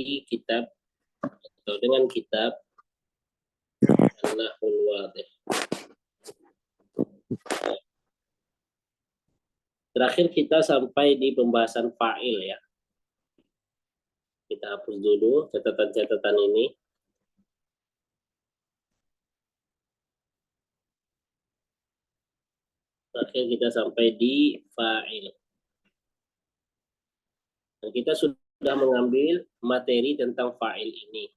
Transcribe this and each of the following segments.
kitab atau dengan kitab An-Nahwul Wadih. Terakhir kita sampai di pembahasan fa'il ya. Kita hapus dulu catatan-catatan ini. Terakhir kita sampai di fa'il. Dan kita sudah mengambil materi tentang fa'il ini.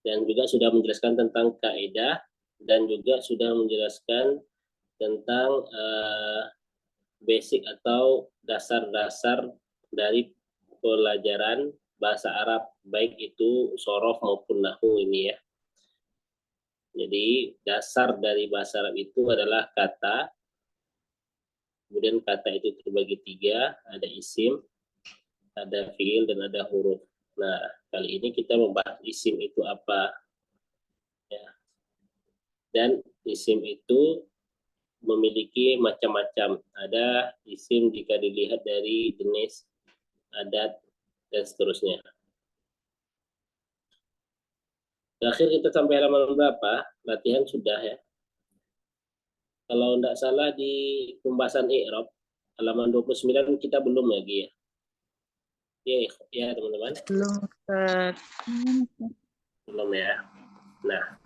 Dan juga sudah menjelaskan tentang kaidah dan juga sudah menjelaskan tentang basic atau dasar-dasar dari pelajaran bahasa Arab, baik itu shorof maupun nahwu ini ya. Jadi dasar dari bahasa Arab itu adalah kata, kemudian kata itu terbagi tiga, ada isim, ada fiil, dan ada huruf. Nah, kali ini kita membahas isim itu apa. Ya. Dan isim itu memiliki macam-macam. Ada isim jika dilihat dari jenis, adat, dan seterusnya. Terakhir kita sampai halaman berapa? Latihan sudah ya. Kalau tidak salah di pembahasan i'rab halaman 29 kita belum lagi ya. Ya teman-teman. Belum, Ustaz. Belum ya. Nah,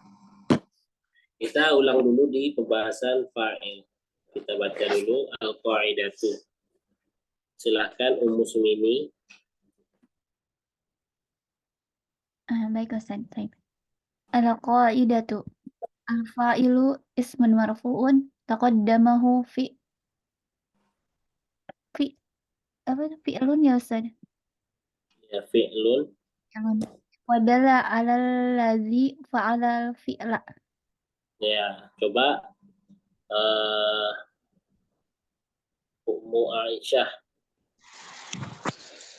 kita ulang dulu di pembahasan fa'il. Kita baca dulu al-qaidatu. Silahkan Ummu Sumini. Baik Ustaz. Al-qaidatu. Al-fa'ilu ismun marfu'un taqaddamahu fi'lun ya Ustaz. Ya, fi'lun. Wadalla 'alal ladzi fa'ala fi'la. Ya, coba Ummu Aisyah.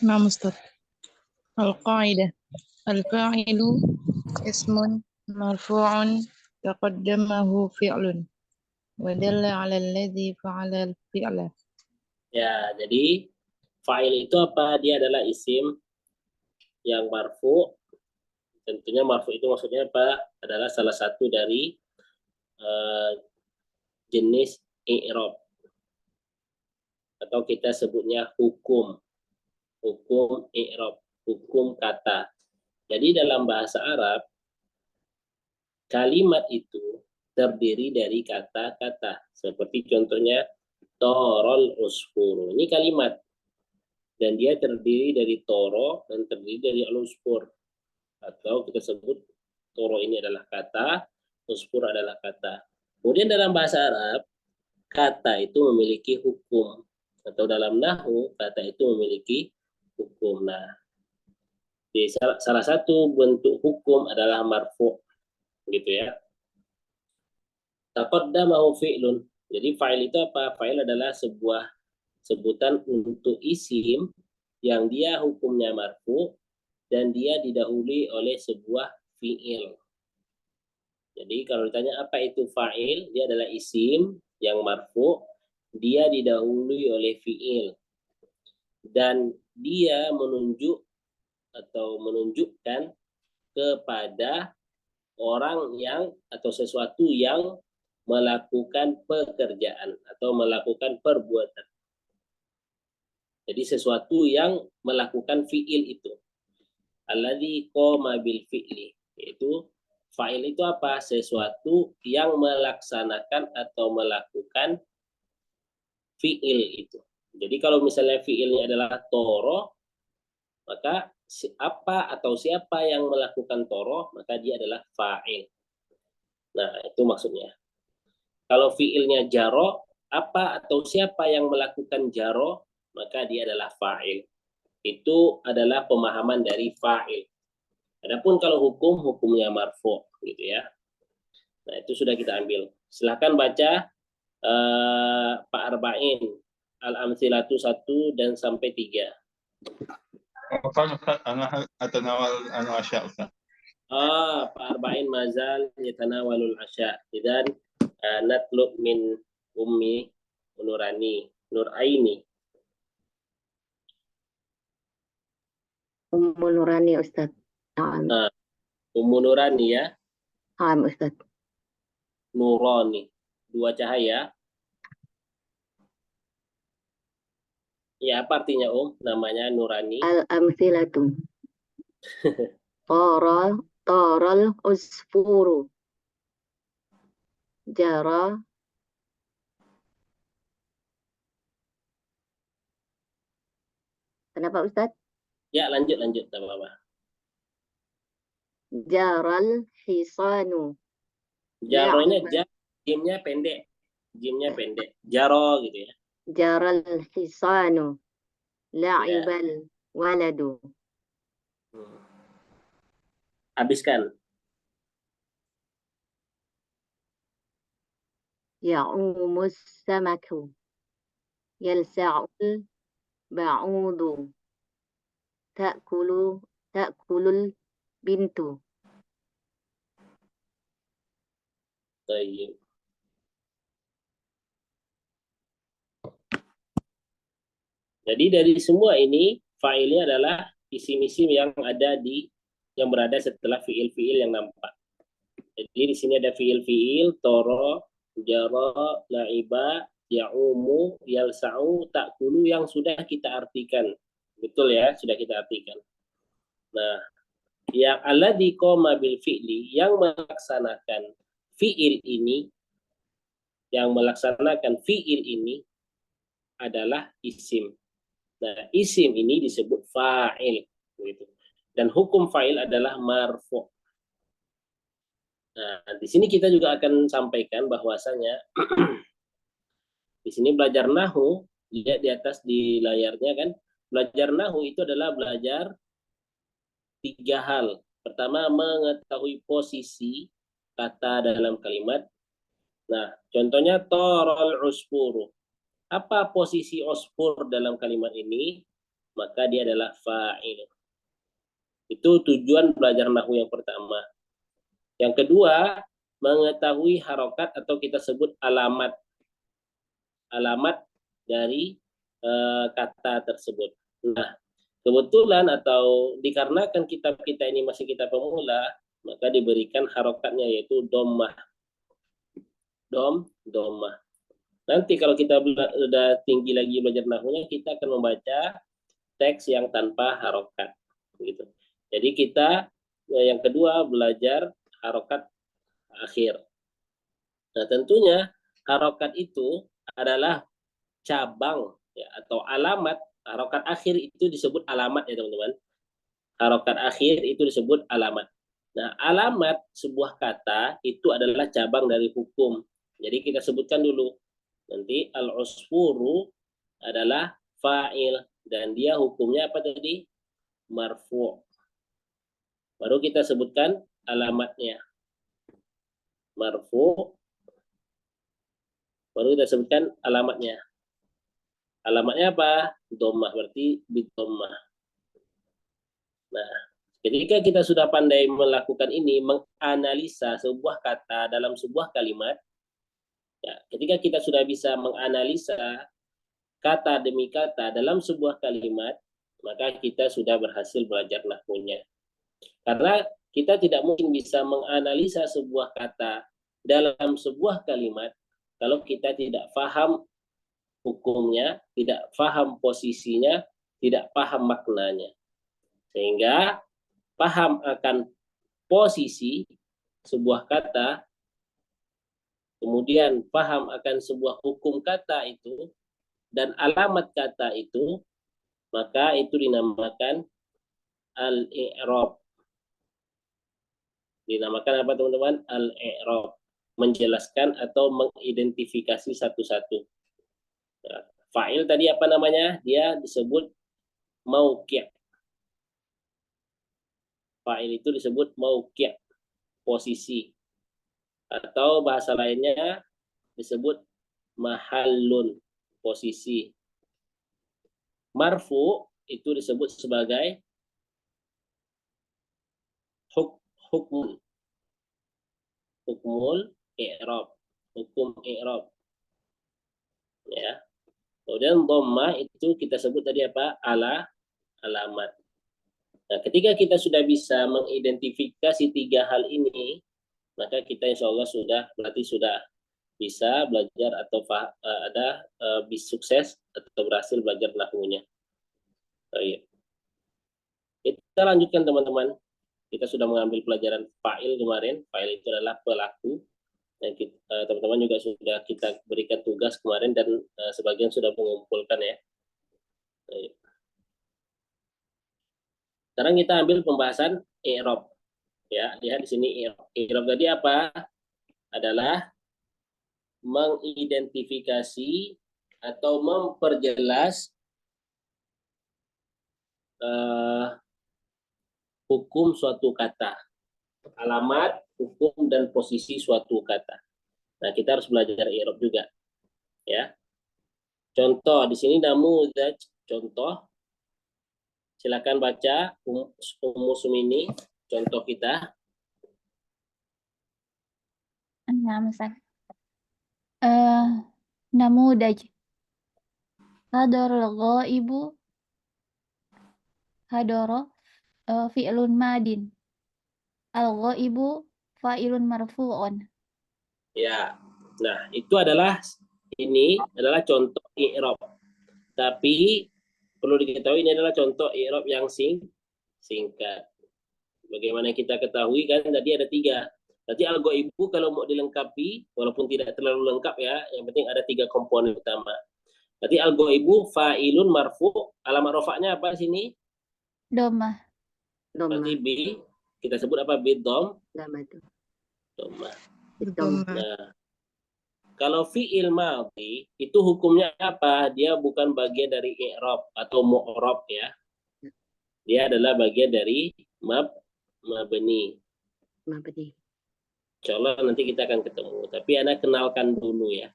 Naam, Ustaz. Al-qaidah. Al-fa'ilu ismun marfu'un taqaddamahu fi'lun wa dalla 'ala alladhi fa'ala al-fi'la. Ya, jadi fa'il itu apa? Dia adalah isim yang marfu. Tentunya marfu itu maksudnya apa? Adalah salah satu dari jenis i'rab. Atau kita sebutnya hukum. Hukum i'rab, hukum kata. Jadi dalam bahasa Arab, kalimat itu terdiri dari kata-kata. Seperti contohnya, torol usfuru. Ini kalimat. Dan dia terdiri dari toro dan terdiri dari al-usfur. Atau kita sebut toro ini adalah kata, usfur adalah kata. Kemudian dalam bahasa Arab, kata itu memiliki hukum. Atau dalam nahwu, kata itu memiliki hukum. Nah, di salah satu bentuk hukum adalah marfu, gitu ya. Taqaddamahu fi'lun. Jadi fa'il itu apa? Fa'il adalah sebuah sebutan untuk isim yang dia hukumnya marfu dan dia didahului oleh sebuah fi'il. Jadi kalau ditanya apa itu fa'il, dia adalah isim yang marfu, dia didahului oleh fi'il. Dan dia menunjuk atau menunjukkan kepada orang yang atau sesuatu yang melakukan pekerjaan atau melakukan perbuatan. Jadi sesuatu yang melakukan fi'il itu. Alladzi qama bil fi'li, yaitu fa'il itu apa? Sesuatu yang melaksanakan atau melakukan fi'il itu. Jadi kalau misalnya fi'ilnya adalah toro, maka apa atau siapa yang melakukan toro, maka dia adalah fa'il. Nah, itu maksudnya. Kalau fi'ilnya jaro, apa atau siapa yang melakukan jaro, maka dia adalah fa'il. Itu adalah pemahaman dari fa'il. Adapun kalau hukum, hukumnya marfu, gitu ya. Nah, itu sudah kita ambil. Silahkan baca Pak Arba'in, Al-Amthilatu 1 dan sampai 3. Pak Arba'in mazal yatanawalul asya. Dan natlub min ummi Nuraini. Ummu Nurani Ustaz. Naam. Nah, Ummu Nurani ya, Naam Ustaz. Nurani, dua cahaya. Ya, apa artinya namanya Nurani? Al-amthilatu. Taral usfuru. Jara. Kenapa Ustaz? Ya, lanjut, tak apa-apa. Jaral hisanu. Jaronya jimnya pendek. Jaro gitu ya. Jaral hisanu. La'ibal waladu. Habiskan. Ya'umus samaku. Yalsa'ul ba'udu. Ta'kulul bintu. Baik. Jadi dari semua ini fa'ilnya adalah isim-isim yang berada setelah fiil-fiil yang nampak. Jadi di sini ada fiil-fiil toro, jaro, la'iba, ya'umu, yalsa'u, ta'kulu yang sudah kita artikan. Betul ya, sudah kita artikan. Nah, yang alladzi qoma bil fi'li, yang melaksanakan fiil ini adalah isim. Nah, isim ini disebut fa'il gitu. Dan hukum fa'il adalah marfu'. Nah, di sini kita juga akan sampaikan bahwasanya di sini belajar nahu, lihat di atas di layarnya kan, belajar nahu itu adalah belajar 3 hal. Pertama, mengetahui posisi kata dalam kalimat. Nah, contohnya torol usfuru. Apa posisi usfur dalam kalimat ini? Maka dia adalah fa'il. Itu tujuan belajar nahwu yang pertama. Yang kedua, mengetahui harokat atau kita sebut alamat dari kata tersebut. Nah, kebetulan atau dikarenakan kitab kita ini masih kitab pemula, maka diberikan harokatnya yaitu dommah. Dommah. Nanti kalau kita sudah tinggi lagi belajar nahwunya, kita akan membaca teks yang tanpa harokat. Gitu. Jadi kita yang kedua belajar harokat akhir. Nah, tentunya harokat itu adalah cabang ya, atau alamat. Harokat akhir itu disebut alamat ya teman-teman. Harokat akhir itu disebut alamat. Nah, alamat sebuah kata itu adalah cabang dari hukum. Jadi kita sebutkan dulu. Nanti al-usfuru adalah fa'il dan dia hukumnya apa tadi? Marfu'. Baru kita sebutkan alamatnya. Marfu'. Baru kita sebutkan alamatnya. Alamatnya apa? Dhammah, berarti bidhammah. Nah, ketika kita sudah pandai melakukan ini, menganalisa sebuah kata dalam sebuah kalimat, ya, ketika kita sudah bisa menganalisa kata demi kata dalam sebuah kalimat, maka kita sudah berhasil belajar nahwunya. Karena kita tidak mungkin bisa menganalisa sebuah kata dalam sebuah kalimat kalau kita tidak paham hukumnya, tidak paham posisinya, tidak paham maknanya. Sehingga paham akan posisi sebuah kata, kemudian paham akan sebuah hukum kata itu, dan alamat kata itu, maka itu dinamakan al-i'rab. Dinamakan apa teman-teman? Al-i'rab. Menjelaskan atau mengidentifikasi satu-satu. Nah, fa'il tadi apa namanya? Dia disebut mauqi'. Fa'il itu disebut mauqi', posisi. Atau bahasa lainnya disebut mahallun, posisi. Marfu itu disebut sebagai hukmul i'rab, hukum i'rab. Ya. Kemudian dhammah itu kita sebut tadi apa? Alamat. Nah, ketika kita sudah bisa mengidentifikasi 3 hal ini, maka kita insya Allah berarti sudah bisa belajar atau bisa sukses atau berhasil belajar nahwunya. Baik. Kita lanjutkan teman-teman. Kita sudah mengambil pelajaran fa'il kemarin. Fa'il itu adalah pelaku. Dan teman-teman juga sudah kita berikan tugas kemarin dan sebagian sudah mengumpulkan ya. Baik. Sekarang kita ambil pembahasan i'rab. Ya, lihat di sini i'rab. I'rab tadi apa? Adalah mengidentifikasi atau memperjelas hukum suatu kata, alamat, hukum dan posisi suatu kata. Nah, kita harus belajar i'rab juga, ya. Contoh di sini namudaj, contoh. Silakan baca Sumini, contoh kita. Nah, Ustaz. Namudaj. Hadarul ghaibu. Hadara fi'lun madin. Al-ghaibu fa'ilun marfu'un. Ya. Nah, itu adalah contoh i'rab. Tapi perlu diketahui ini adalah contoh i'rab yang singkat. Bagaimana kita ketahui kan tadi ada 3. Berarti al-ghaibu kalau mau dilengkapi, walaupun tidak terlalu lengkap ya, yang penting ada 3 komponen utama. Berarti al-ghaibu fa'ilun marfu', alamat rafa'nya apa sini? Domah. Berarti kita sebut apa? Bidom. Domah. Nah, kalau fi'il madhi itu hukumnya apa? Dia bukan bagian dari i'rab atau mu'rab ya. Dia adalah bagian dari mabni. Insyaallah nanti kita akan ketemu. Tapi Anda kenalkan dulu ya.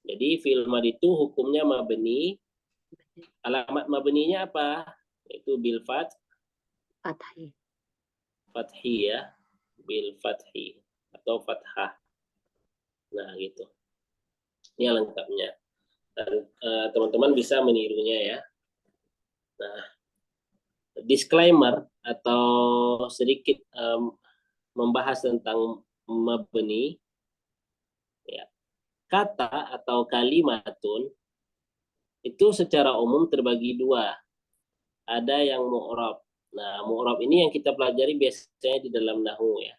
Jadi fi'il madhi itu hukumnya mabni. Alamat mabninya apa? Itu bil fathi ya. Bil fathi atau fathah. Nah, gitu. Ini lengkapnya. Dan teman-teman bisa menirunya ya. Nah, disclaimer atau sedikit membahas tentang mabni ya. Kata atau kalimatun itu secara umum terbagi 2. Ada yang mu'rab. Nah, mu'rab ini yang kita pelajari biasanya di dalam nahwu ya.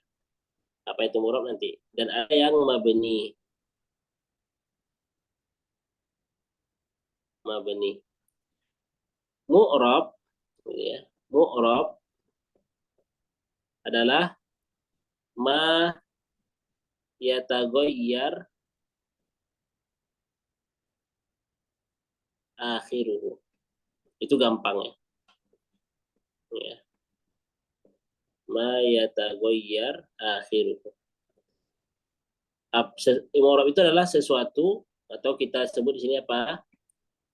Apa itu mu'rab nanti? Dan ada yang mabni. Mu'rab ya. Mu'rab adalah ma yataghayyar akhiruhu. Itu gampang ya. Ma yataghayyar akhiruhu. Mu'rab itu adalah sesuatu atau kita sebut di sini apa?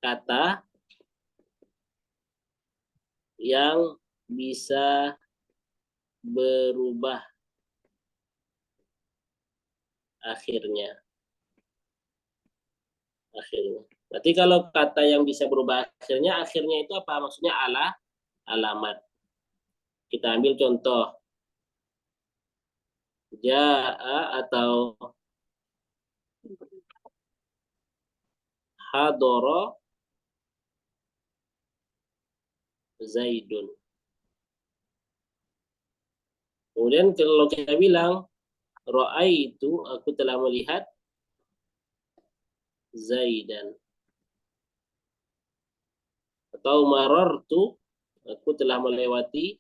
Kata yang bisa berubah akhirnya. Berarti kalau kata yang bisa berubah akhirnya itu apa? Maksudnya alamat. Kita ambil contoh. Ja'a atau hadoro Zaidun. Kemudian kalau kita bilang ra'aitu, aku telah melihat Zaidan. Atau marartu, aku telah melewati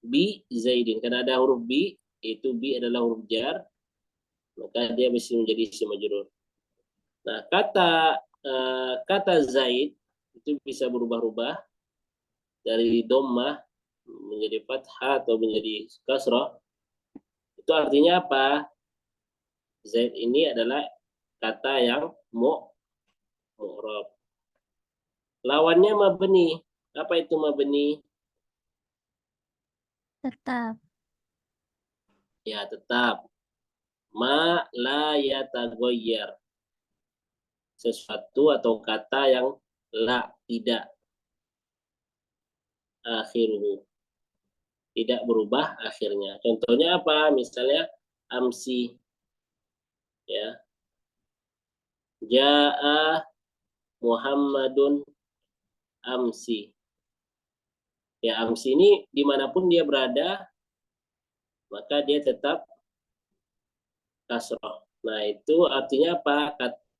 bi Zaidin. Karena ada huruf bi, itu bi adalah huruf jar, maka dia mesti menjadi isim majrur. Nah, kata Zaid itu bisa berubah-ubah dari dhammah menjadi fathah atau menjadi kasrah. Itu artinya apa? Zaid ini adalah kata yang mu'rab. Lawannya mabni. Apa itu mabni? Tetap. Ya, tetap. Ma la yataghayyar. Sesuatu atau kata yang La, tidak. Akhiruhu. Tidak berubah akhirnya. Contohnya apa? Misalnya amsi. Ya. Ja'a Muhammadun amsi. Ya, amsi ini dimanapun dia berada, maka dia tetap kasroh. Nah, itu artinya apa?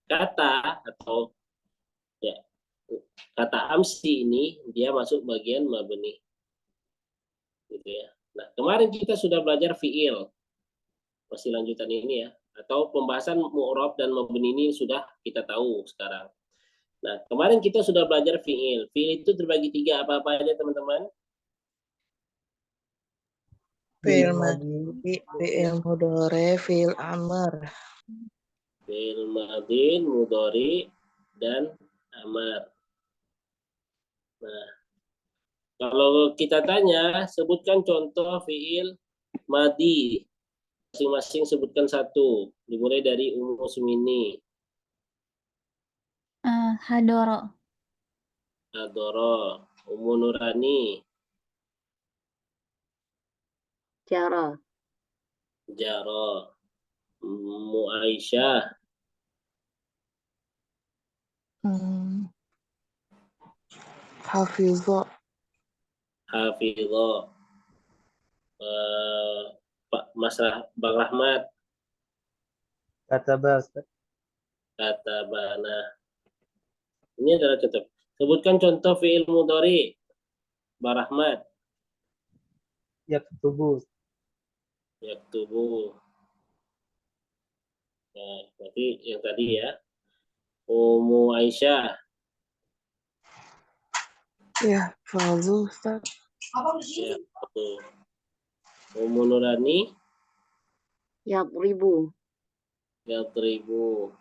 Kata atau ya, kata amsi ini dia masuk bagian mabni. Gitu ya. Nah, kemarin kita sudah belajar fiil. Masih lanjutan ini ya. Atau pembahasan mu'rab dan mabni ini sudah kita tahu sekarang. Nah, kemarin kita sudah belajar fiil. Fiil itu terbagi 3, apa-apa aja teman-teman? Fi'il madhi, fi'il mudhari, fi'il amr. Fiil madhi, mudhari, dan amar. Nah, kalau kita tanya, sebutkan contoh fiil madhi. Masing-masing sebutkan satu. Dimulai dari Ummu Sumini. Hadoro. Adoro. Ummu Nurani. Jara. Jaro. Ummu Aisyah. Hafizah. Hafidho. Pak Mas Bang Rahmat. Kataba, Kata Bana. Ini adalah contoh. Sebutkan contoh fi'il mudhari. Bang Rahmat. yaktubu, Yaktubu. Nah, berarti yang tadi ya. Ummu Aisyah. Ya, Fadhu, Ustaz. Ya, betul. Ummu Nurani. Yadribu. Yadribu.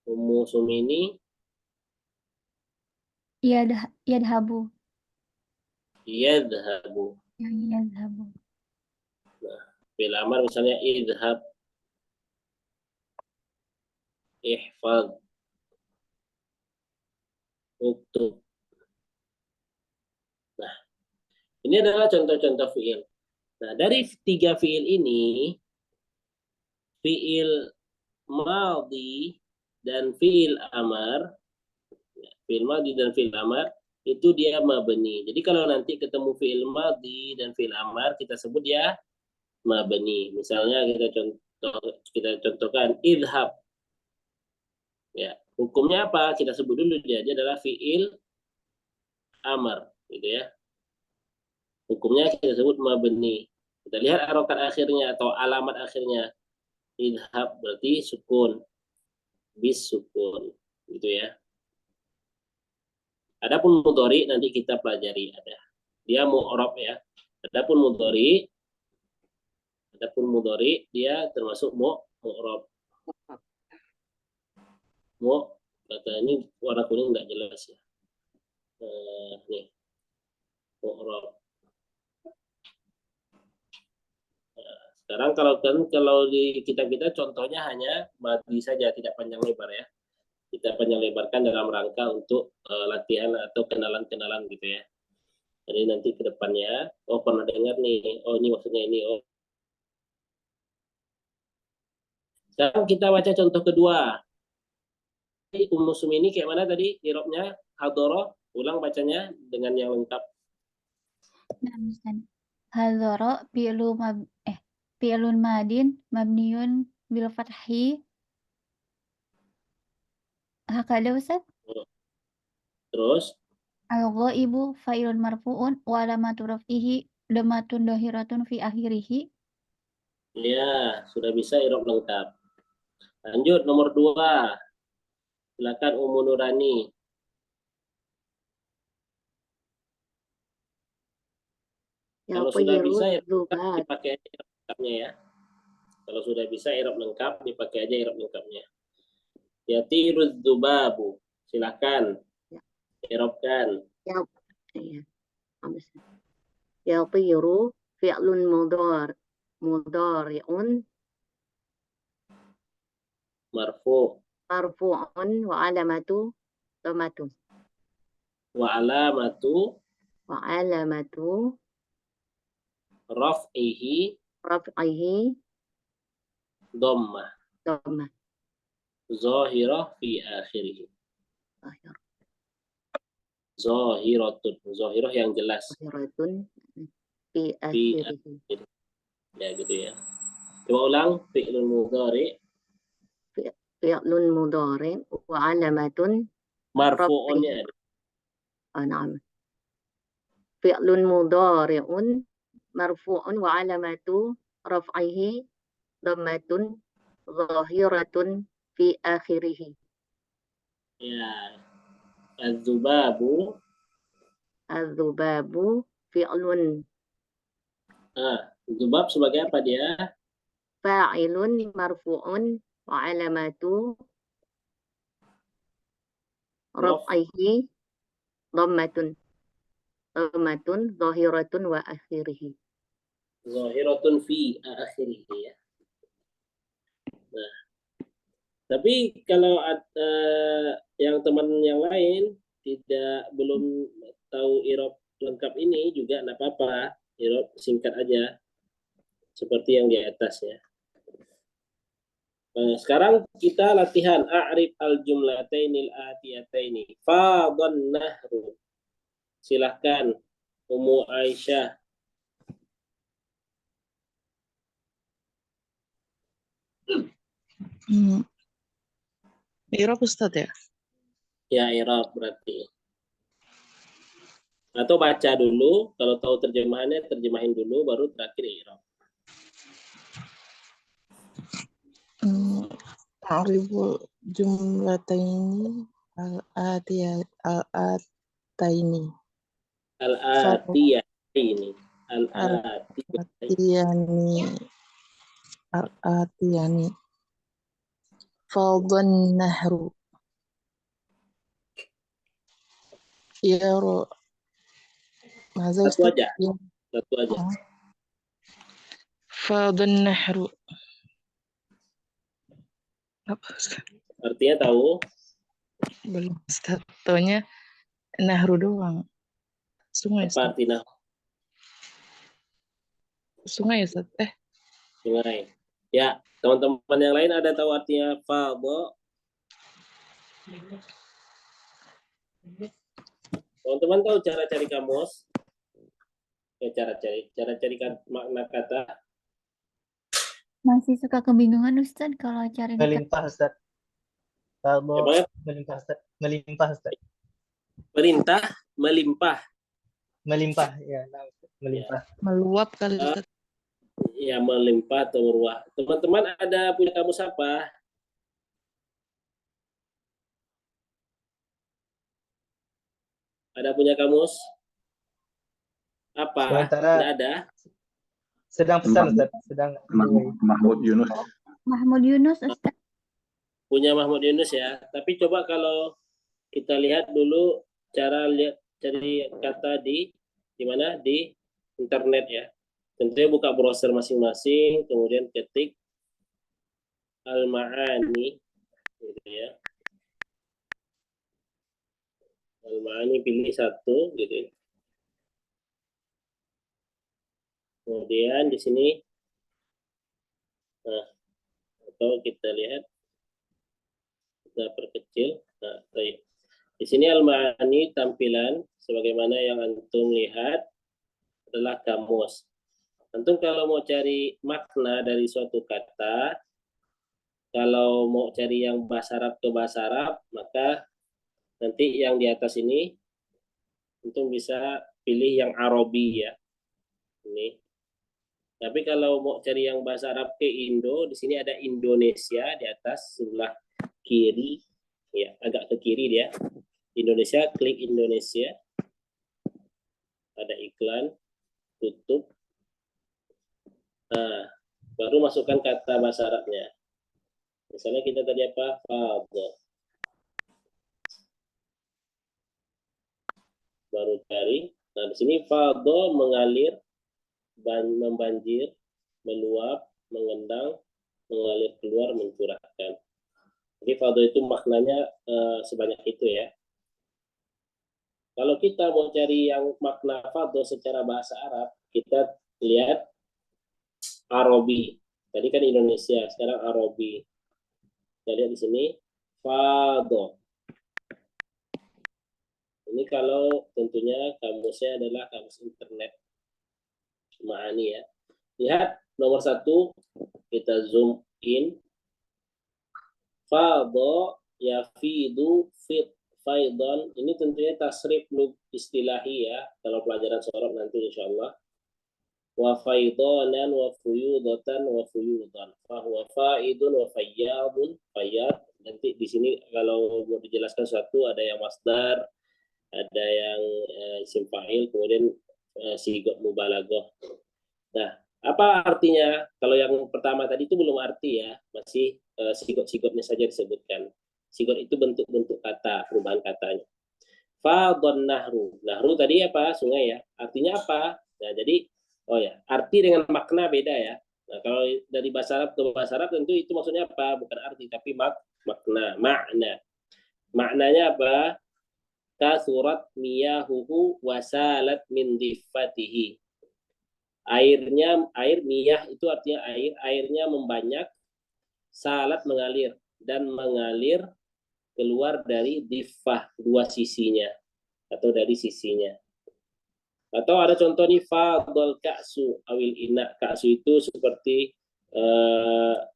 Ummu Sumini. Yadhabu. Yadhabu. Yadhabu. Fi'il amar misalnya idhab. Ihfad. Uktub. Nah, ini adalah contoh-contoh fi'il. Nah, dari 3 fi'il ini, fi'il madhi dan fi'il amar, fi'il madhi dan fi'il amar, itu dia mabni. Jadi kalau nanti ketemu fi'il madhi dan fi'il amar, kita sebut dia mabni. Misalnya kita contohkan idhab. Ya, hukumnya apa? Kita sebut dulu dia adalah fi'il amar, gitu ya. Hukumnya kita sebut mabni. Kita lihat harokat akhirnya atau alamat akhirnya. Idhab berarti sukun. Bis sukun. Gitu ya. Adapun mudhari nanti kita pelajari ada. Dia mu'rab ya. Adapun mudhari dia termasuk mu'rab. Kata ini warna kuning nggak jelas ya. Nih. Mu'rab. Sekarang kalau di kita contohnya hanya madhi saja, tidak panjang lebar ya. Kita panjang lebarkan dalam rangka untuk latihan atau kenalan-kenalan gitu ya. Jadi nanti ke depannya, oh pernah dengar nih, oh ini maksudnya ini, oh. Sekarang kita baca contoh kedua. Ummu Sumini kayak mana tadi irobnya? Hadoro, ulang bacanya dengan yang lengkap. Hadoro fi'lun madin mabniun bil fathi. Hakada Ustaz? Terus Al-ghaibu fa'ilun marfu'un wa alamatu raf'ihi dhammatun dhahiratun fi akhirih. ya sudah bisa irob lengkap. Lanjut nomor 2. Silakan Ummu Nurani. Kalau sudah bisa dipakai aja irob lengkapnya ya. Kalau sudah bisa irob lengkap dipakai aja irob lengkapnya. Yatiruz dzubabu. Silakan irobkan. Yatiru fi'lun mudhari'un Marfu. marfu'un wa alamatu Dhammatun. Wa alamatu Wa alamatu raf'ihi raf'ihi dhammah dhammah. zahirah fi akhirih. Zahir. Zahiratun, zahirah yang jelas. Zahiratun fi Fi akhirih. ya gitu ya. Coba ulang fi'lul mudhari Fi'lun mudhari wa alamatun marfu'unnya ada. na'am. Fi'lun mudhari'un marfu'un wa alamatu raf'ihi dhammatun zahiratun fi akhirih. Ya. Az-zubabu Az-zubabu fi'lun zubab sebagai apa dia? fa'ilun marfu'un wa alamatu raf'ihi dhammatun zahiratun wa akhirih. Zahiratun fi akhirih ya. Nah, tapi kalau yang teman yang lain belum tahu i'rab lengkap ini juga enggak apa-apa. I'rab singkat aja seperti yang di atas ya. Sekarang kita latihan a'rif al-jumlatainil atiyataini. Fadhan nahru. Silahkan Ummu Aisyah. I'rab Ustaz ya? Ya, i'rab berarti. Atau baca dulu, kalau tahu terjemahannya terjemahin dulu, baru terakhir i'rab. A'ribul jumlataini al-atiyataini. Al-atiyataini. Al-atiyataini. Al-atiyani. Fadhan nahru. Ya ro. Maza Satu Ustaz? aja. Ya. Satu aja. Fadhan nahru. Apa Ustaz? Artinya tahu? Belum Ustaz. Taunya nahru doang. Sungai Apa Ustaz. arti nahwu? Sungai Ustaz. Sungai. Ya, teman-teman yang lain ada tahu artinya fadha? Teman-teman tahu cara cari kamus? Cara cari makna kata. Masih suka kebingungan Ustaz kalau cari di Melimpah Ustaz. Kalau Emangnya melimpah Ustaz. Melimpah Ustaz. perintah melimpah. Melimpah ya, nah, melimpah. Meluap kali Ustaz. Ya, melimpah atau meruah. Teman-teman ada punya kamus apa? Ada punya kamus? Apa? Sementara Tidak ada? sedang pesan Ustaz, sedang Mahmud Yunus. Mahmud Yunus Ustaz. Punya Mahmud Yunus ya. Tapi coba kalau kita lihat dulu cara cari kata di mana? Di internet ya. Tentunya buka browser masing-masing, kemudian ketik al-ma'ani gitu ya. Al-ma'ani pilih satu gitu ya. Kemudian di sini atau kita lihat, kita perkecil. Nah, baik. Di sini al-ma'ani tampilan sebagaimana yang antum lihat adalah kamus. Antum kalau mau cari makna dari suatu kata, kalau mau cari yang bahasa Arab ke bahasa Arab, maka nanti yang di atas ini antum bisa pilih yang Arabi ya. Ini. Tapi kalau mau cari yang bahasa Arab ke Indo, di sini ada Indonesia di atas sebelah kiri, ya agak ke kiri dia. Indonesia, klik Indonesia. Ada iklan, tutup. Nah, baru masukkan kata bahasa Arabnya. Misalnya kita tadi apa? Fadha. Baru cari. Nah, di sini fadha mengalir, membanjir, meluap, mengendang, mengalir keluar, mencurahkan. Jadi fadha itu maknanya sebanyak itu ya. Kalau kita mau cari yang makna fadho secara bahasa Arab, kita lihat Arabi. Tadi kan Indonesia, sekarang Arabi. Kita lihat di sini fadho. Ini kalau tentunya kamusnya adalah kamus internet Ma'ani ya. Lihat nomor 1, kita zoom in. Fadho yafidu fit faidon. Ini tentunya tasrif istilahi ya, kalau pelajaran sorab nanti insyaallah. Wa faidonan wa fuyudatan wa fuyudan. Fahuwa faidun wa fayyadun. Fayyad. Nanti di sini kalau mau dijelaskan sesuatu ada yang masdar, ada yang isim fa'il, kemudian sigot mubalaghah. Nah, apa artinya? Kalau yang pertama tadi itu belum arti ya, masih sigot-sigotnya saja disebutkan. Sigot itu bentuk-bentuk kata, perubahan katanya. Fadon nahru. Nahru tadi apa? Sungai ya. Artinya apa? Nah, jadi arti dengan makna beda ya. Nah, kalau dari bahasa Arab ke bahasa Arab tentu itu maksudnya apa? Bukan arti tapi makna, makna. Maknanya apa? Kasurat miyahuhu wasalat min diffatihi. Air miyah itu artinya airnya membanyak, salat mengalir, dan mengalir keluar dari diffah, dua sisinya, atau dari sisinya. Atau ada contoh nih, fadol ka'su awil ina. Ka'su itu seperti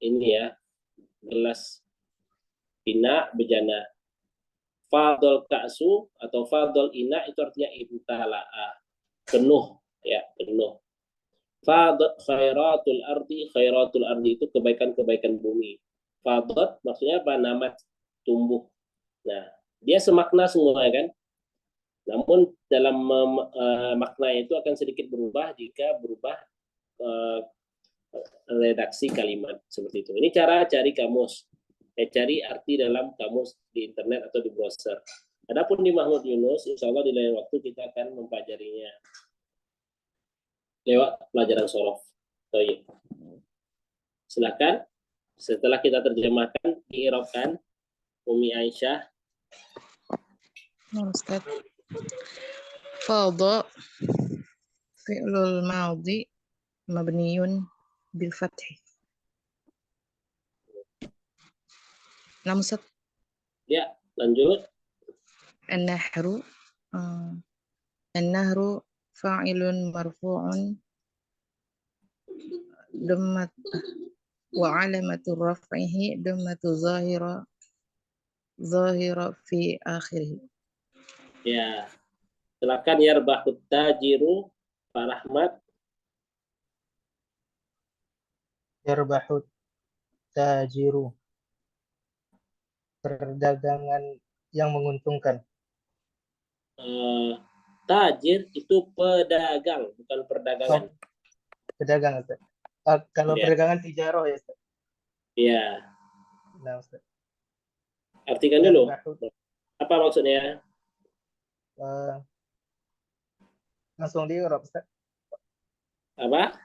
ini ya, gelas, ina, bejana. Fadol ka'su atau fadol ina itu artinya imtala'a, penuh ya, penuh. Fadot khairatul ardi itu kebaikan-kebaikan bumi. Fadot maksudnya apa? Namat, tumbuh. Nah, dia semakna semua kan. Namun dalam makna itu akan sedikit berubah jika berubah redaksi kalimat seperti itu. Ini cara cari kamus. Cari arti dalam kamus di internet atau di browser. Adapun di Mahmud Yunus, insya Allah di lain waktu kita akan mempelajarinya lewat pelajaran sorof. Silakan. Setelah kita terjemahkan, diirobkan Umi Aisyah. Ustaz. Fadha fi'lul madhi mabniyun bil fathi. Ustaz. Ya, lanjut. An-nahru fa'ilun marfu'un dammat wa 'alamatu raf'ihi dammatu zahira fi akhirih. Ya, silakan yarbahut tajiru Pak Rahmat. Yarbahut tajiru. Perdagangan yang menguntungkan. Tajir itu pedagang, bukan perdagangan. Pedagang, Ustaz. Kalau perdagangan tijaroh ya, Ustaz. Iya. Nah, Ustaz. Artikan dulu. Apa maksudnya? Langsung di Arab, Ustaz. Apa?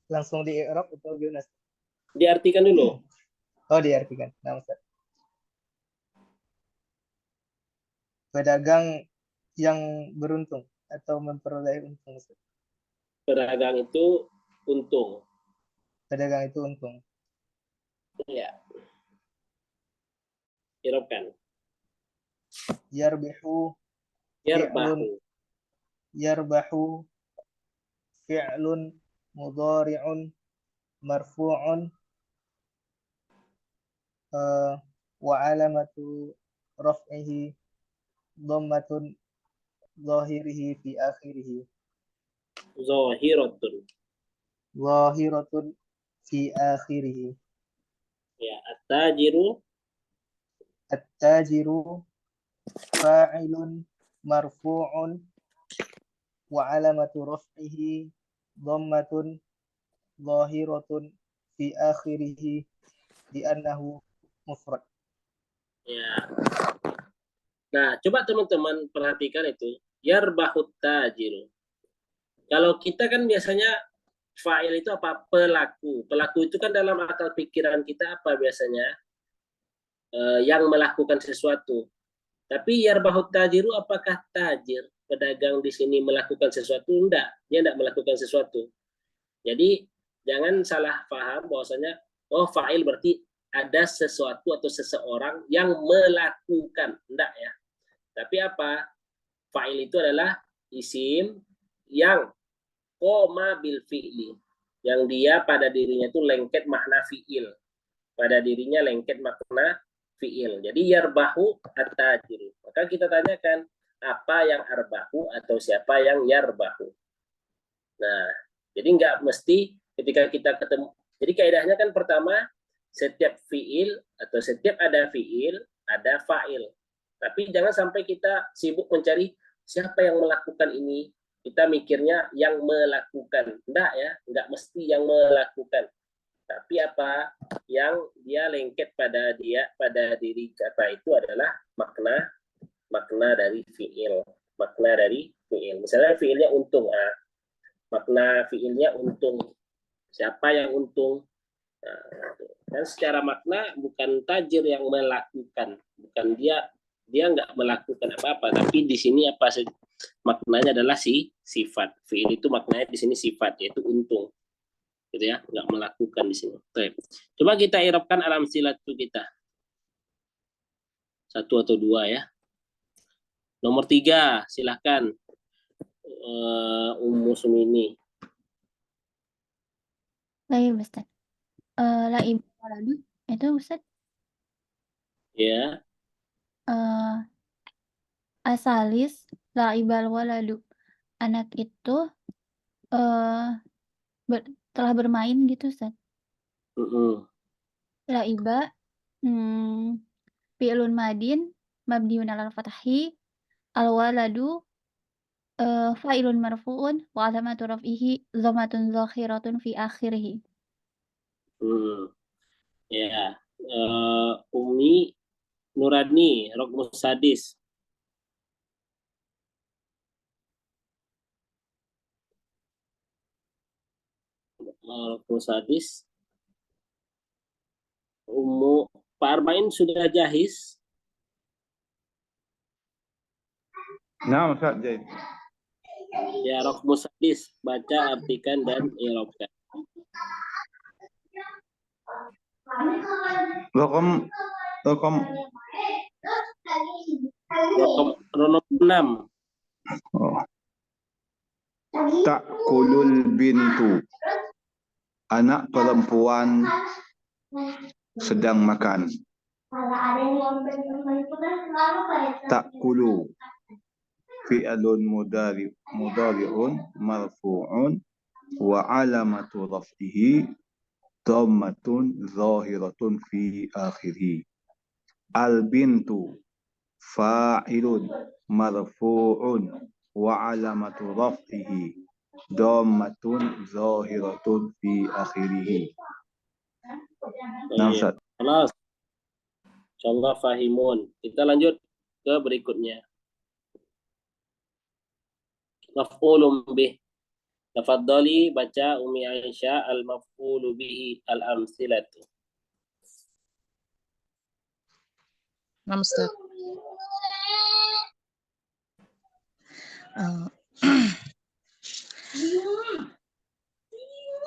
Langsung di Arab atau gimana? Diartikan dulu. Oh, diartikan. Nah, Ustaz. Pedagang yang beruntung atau memperoleh untung, Ustaz. Pedagang itu untung. Pedagang itu untung. Ya. Irobkan. Yarbahu fi'lun mudhari'un marfu'un wa alamatu raf'ihi dhammatun zahirihi fi akhirih. Zahiratun fi akhirih. Ya, at-tajiru fa'ilun marfu'un wa alamatu raf'ihi dhammatun zahiratun fi akhirih li'annahu mufrad. Ya. Nah, coba teman-teman perhatikan itu. Yarbahut tajiru. Kalau kita kan biasanya fa'il itu apa? Pelaku. Pelaku itu kan dalam akal pikiran kita apa biasanya? Yang melakukan sesuatu. Tapi yarbahu tajiru, apakah tajir pedagang di sini melakukan sesuatu? Enggak, dia enggak melakukan sesuatu. Jadi jangan salah paham bahwasanya oh fa'il berarti ada sesuatu atau seseorang yang melakukan. Enggak ya. Tapi apa? Fa'il itu adalah isim yang koma bil fi'li, yang dia pada dirinya itu lengket makna fi'il, pada dirinya lengket makna fi'il. Jadi yarbahu at-tajiru. Maka kita tanyakan apa yang arbahu atau siapa yang yarbahu. Nah, jadi nggak mesti ketika kita ketemu. Jadi kaidahnya kan pertama, setiap fi'il atau setiap ada fi'il ada fa'il. Tapi jangan sampai kita sibuk mencari siapa yang melakukan ini. Kita mikirnya yang melakukan. Enggak ya, enggak mesti yang melakukan. Tapi apa yang dia lengket pada diri kata itu adalah makna dari fi'il. Makna dari fi'il. Misalnya fi'ilnya untung. Makna fi'ilnya untung. Siapa yang untung? Dan secara makna bukan tajir yang melakukan. Bukan dia nggak melakukan apa-apa, tapi di sini apa maknanya adalah sifat. Fi'il itu maknanya di sini sifat, yaitu untung, gitu ya, nggak melakukan di sini. Baik. Coba kita i'rabkan alam silatu kita, satu atau dua ya. Nomor 3, silahkan Ummu Sumini. Baik, Ustaz. Laib waladu itu Ustaz. Ya. Asalis laibal waladu, anak itu telah bermain gitu Ustaz. Laiba fi'lun madin mabniun 'alal fathi, al waladu fa'ilun marfu'un wa 'alamatu raf'ihi dhammatun zahiratun fi akhirih. Ya. Umi Nurani, Rokmus Sadis. Rokmus Sadis. Pak Arbain sudah jahis? Nah, Ustaz Zaid. Ya, Rokmus Sadis, baca, artikan, dan i'rabkan. Rokom nomor 6. Ta'kulul bintu. Anak perempuan sedang makan. Ta'kulu fi'lun mudhari'un marfu'un wa 'alamatu raf'ihi dhammatun zahiratun fi akhirih. Al bintu fa'ilun marfu'un wa 'alamatu raf'ihi dhammatun zahiratun fi akhirih. Nah, Ustaz. Insyaallah fahimun. Kita lanjut ke berikutnya. Maf'ulun bih. Tafadhali baca Umi Aisyah al-maf'ulu bihi al-amsilatu. Nah, Ustaz.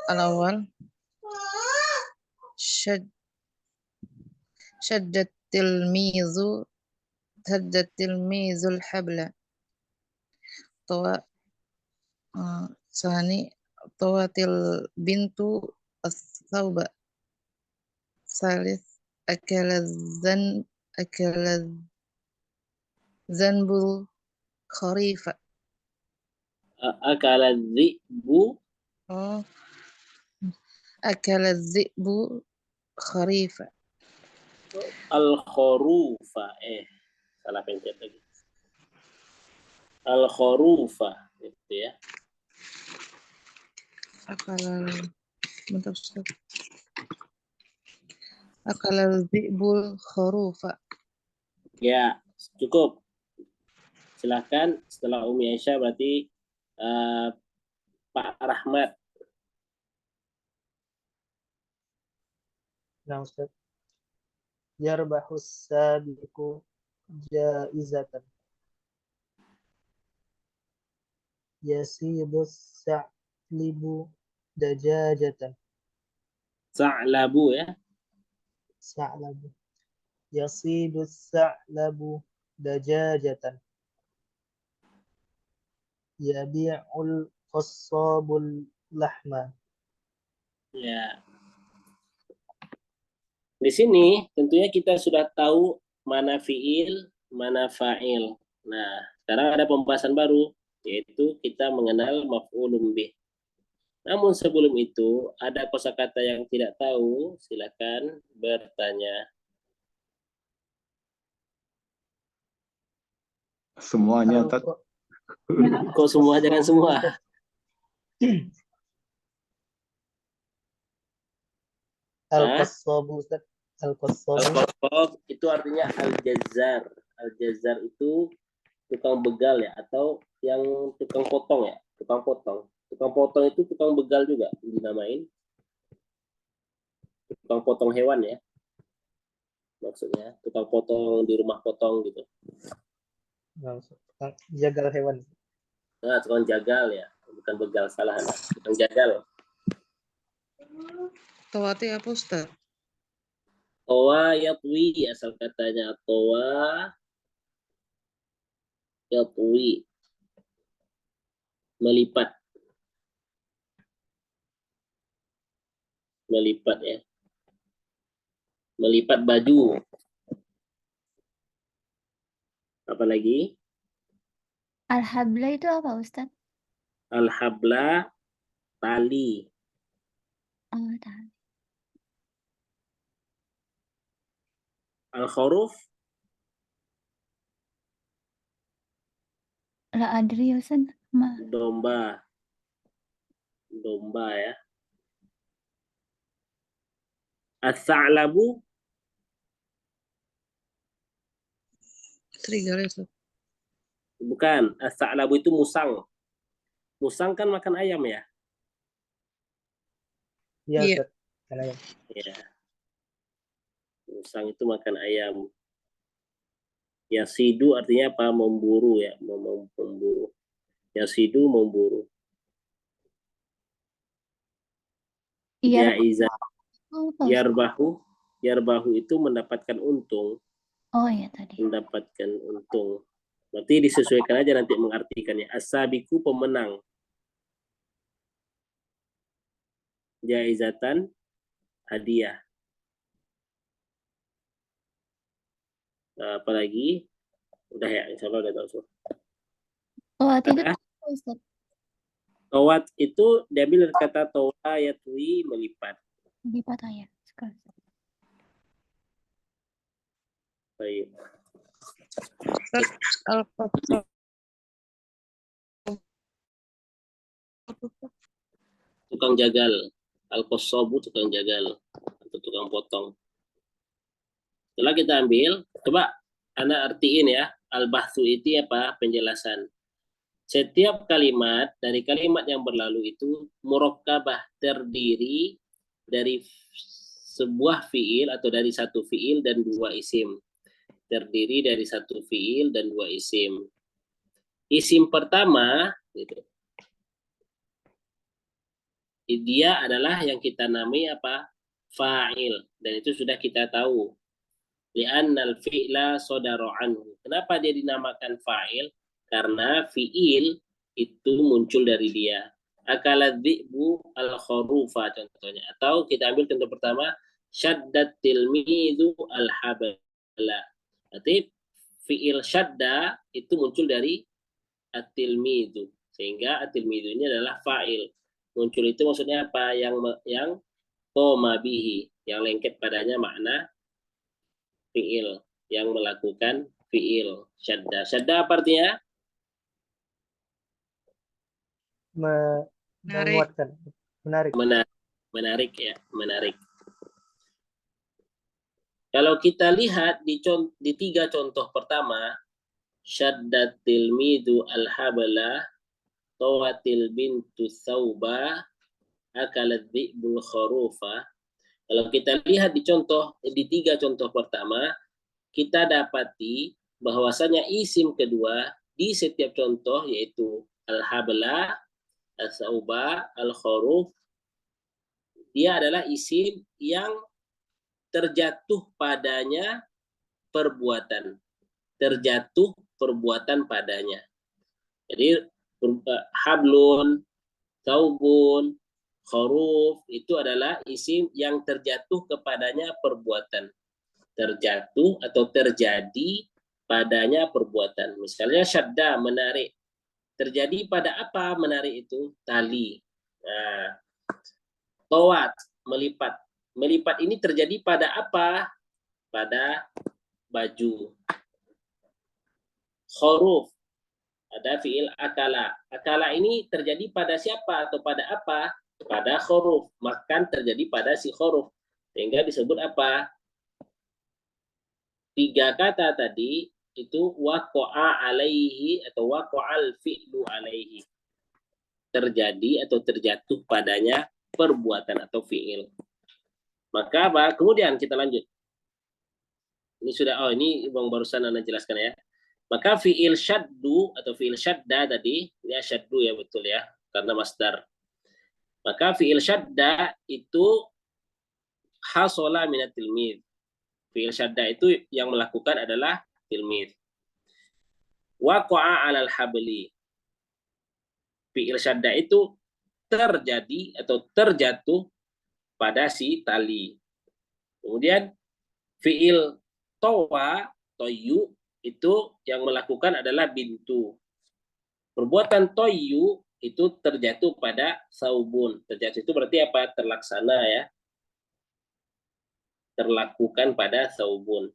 Al-awwal shaddat tilmizul habla. Sani tawatil bintu as-thawba. Salis akala zanbul kharifa. Akala dhi'bu. Akala dhi'bu kharifa. Al-kharufa. Salah pencet lagi. Al-kharufa, gitu ya. Akala dhi'bul kharufa. Ya, cukup. Silahkan setelah Umi Aisyah berarti Pak Rahmat. Nah, Ustaz. Yarbahus sabiqu jaizatan. Yasidu sa'libu dajajatan. Sa'labu ya. Sa'labu. Yasidu sa'labu dajajatan. Yabi'ul qassabul lahma. Ya. Di sini tentunya kita sudah tahu mana fiil, mana fa'il. Nah, sekarang ada pembahasan baru, yaitu kita mengenal maf'ulun bih. Namun sebelum itu, ada kosakata yang tidak tahu, silakan bertanya. Semuanya Kok semua, jangan semua. Al-qassabu, Ustaz. Al-qassabu. Al-Qassab itu artinya al-jazzar. Al-jazzar itu tukang begal ya, atau yang tukang potong ya, tukang potong. Tukang potong itu tukang begal juga dinamain. Tukang potong hewan ya. Maksudnya tukang potong di rumah potong gitu. Jagal hewan. Nah, tukang jagal ya, bukan begal, salah. Tukang jagal. Tawati apa Ustaz? Towa yatwi, asal katanya towa yatwi, melipat. Melipat ya. Melipat baju. Apa lagi? Al-habla itu apa Ustaz? Al-habla, tali. Oh, tahu. Al-khuruf, La adri Ustaz. domba. Domba ya. As-sa'labu, Serigala Ustaz. bukan. As-sa'labu itu musang. Musang kan makan ayam ya? Iya, Iya. Ustaz. Kan ayam. Ya. Musang itu makan ayam. Yasidu artinya apa? Memburu ya, memburu. Yasidu memburu. Iya. Jaizah. Oh, apa, Ustaz? Yarbahu itu mendapatkan untung. Oh ya tadi. Mendapatkan untung. Berarti disesuaikan aja nanti mengartikannya. As-sabiku pemenang. Jaizatan hadiah. Apalagi? Udah ya, insya Allah udah tahu semua. Oh, itu Ada? apa, Ustaz? Tawat itu diambil dari kata tawa yatwi, melipat. Lipat ya. Sekarang. Baik. Ustaz, al-qassab. Tukang jagal. Al-qassabu tukang jagal atau tukang potong. Setelah kita ambil, coba Ana artiin ya. Al-bahthu itu apa? Penjelasan. Setiap kalimat dari kalimat yang berlalu itu murakkabah, terdiri dari sebuah fiil atau dari satu fiil dan dua isim. Terdiri dari satu fiil dan dua isim. Isim pertama gitu. Dia adalah yang kita namai apa? Fa'il, dan itu sudah kita tahu. Li'annal fi'la sodaro anhu. Kenapa dia dinamakan fa'il? Karena fi'il itu muncul dari dia. Akaladh dhi'bu al-kharufa contohnya. Atau kita ambil contoh pertama, syaddat tilmidhu al-habala. Berarti fi'il syadda itu muncul dari at-tilmidhu. Sehingga at-tilmidhu ini adalah fa'il. Muncul itu maksudnya apa? Yang qoma bihi, yang lengket padanya makna fi'il, yang melakukan fi'il. Syadda. Syadda apa artinya? Menguatkan. Menarik. Menarik ya, menarik. Kalau kita lihat di tiga contoh pertama, syaddat tilmidu al-habala, tawatil bintu thawba, akalat dhi'bul kharufa. Kalau kita lihat di tiga contoh pertama, kita dapati bahwasanya isim kedua di setiap contoh yaitu al-habla, al-sauba, al-khuruf, dia adalah isim yang terjatuh padanya perbuatan. Terjatuh perbuatan padanya. Jadi hablun, saubun, khuruf itu adalah isim yang terjatuh kepadanya perbuatan. Terjatuh atau terjadi padanya perbuatan. Misalnya syadda, menarik. Terjadi pada apa menarik itu? Tali. Nah, tawat, melipat. Melipat ini terjadi pada apa? Pada baju. Khuruf, ada fiil akala. Akala ini terjadi pada siapa atau pada apa? Pada khuruf. Makan terjadi pada si khuruf. Sehingga disebut apa? 3 kata tadi itu waqa'a alaihi atau waqa'al fi'lu alaihi. Terjadi atau terjatuh padanya perbuatan atau fi'il. Maka apa? Kemudian kita lanjut. Ini sudah, ini Bang barusan Anda jelaskan ya. Maka fi'il syaddu atau fi'il syadda tadi, ya syaddu ya betul ya, karena masdar. Maka fi'il syadda itu hasola minat tilmid. Fi'il syadda itu yang melakukan adalah tilmid. Waqa'a 'alal habli. Fi'il syadda itu terjadi atau terjatuh pada si tali. Kemudian fi'il tawa, toyu, itu yang melakukan adalah bintu. Perbuatan toyu itu terjatuh pada saubun. Terjatuh itu berarti apa? Terlaksana ya. Terlakukan pada saubun.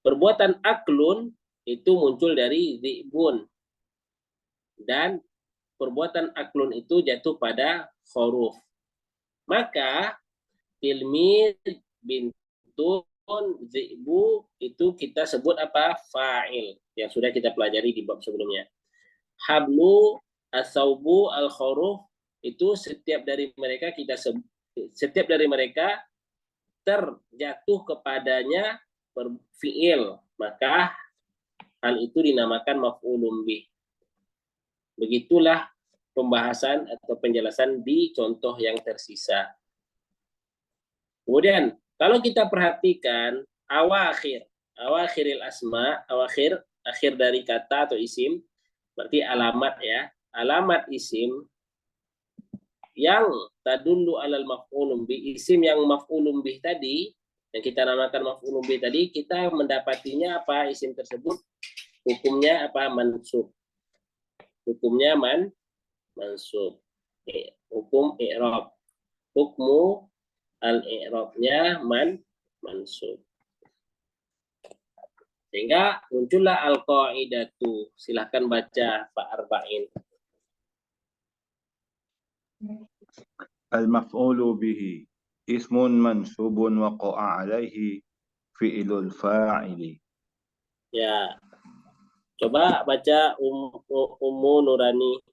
Perbuatan aklun itu muncul dari zi'bun. Dan perbuatan aklun itu jatuh pada khuruf. Maka tilmid, bintun, zi'bu itu kita sebut apa? Fa'il. Yang sudah kita pelajari di bab sebelumnya. Hablu, as-saubu, al-khuruf itu setiap dari mereka terjatuh kepadanya fi'il, maka hal itu dinamakan maf'ulun bih. Begitulah pembahasan atau penjelasan di contoh yang tersisa. Kemudian kalau kita perhatikan awakhiril asma, akhir dari kata atau isim, berarti alamat ya. Alamat isim yang tadullu alal maf'ulun bih, isim yang maf'ulun bih tadi, yang kita namakan maf'ulun bih tadi, kita mendapatinya apa? Isim tersebut hukumnya apa? Mansub. Hukumnya mansub. Hukum i'rab. Hukmu al-i'rabnya mansub. Sehingga muncullah al-qaidatu. Silahkan baca Pak Arba'in. Al-maf'ulu bihi ismun mansubun waqa'a alaihi fi'ilul fa'ili. Ya. Coba baca Ummu Nurani.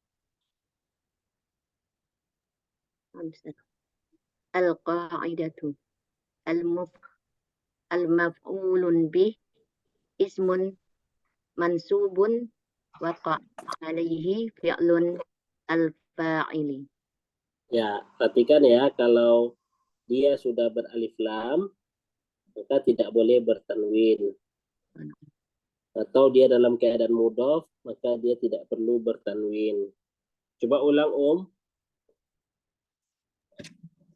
Al-qa'idatu al-maf'ulun bih ismun mansubun waqa'a alaihi fi'lun al-fa'ili. Ya, perhatikan ya, kalau dia sudah beralif lam, maka tidak boleh bertanwin. Atau dia dalam keadaan mudhaf, maka dia tidak perlu bertanwin. Coba ulang,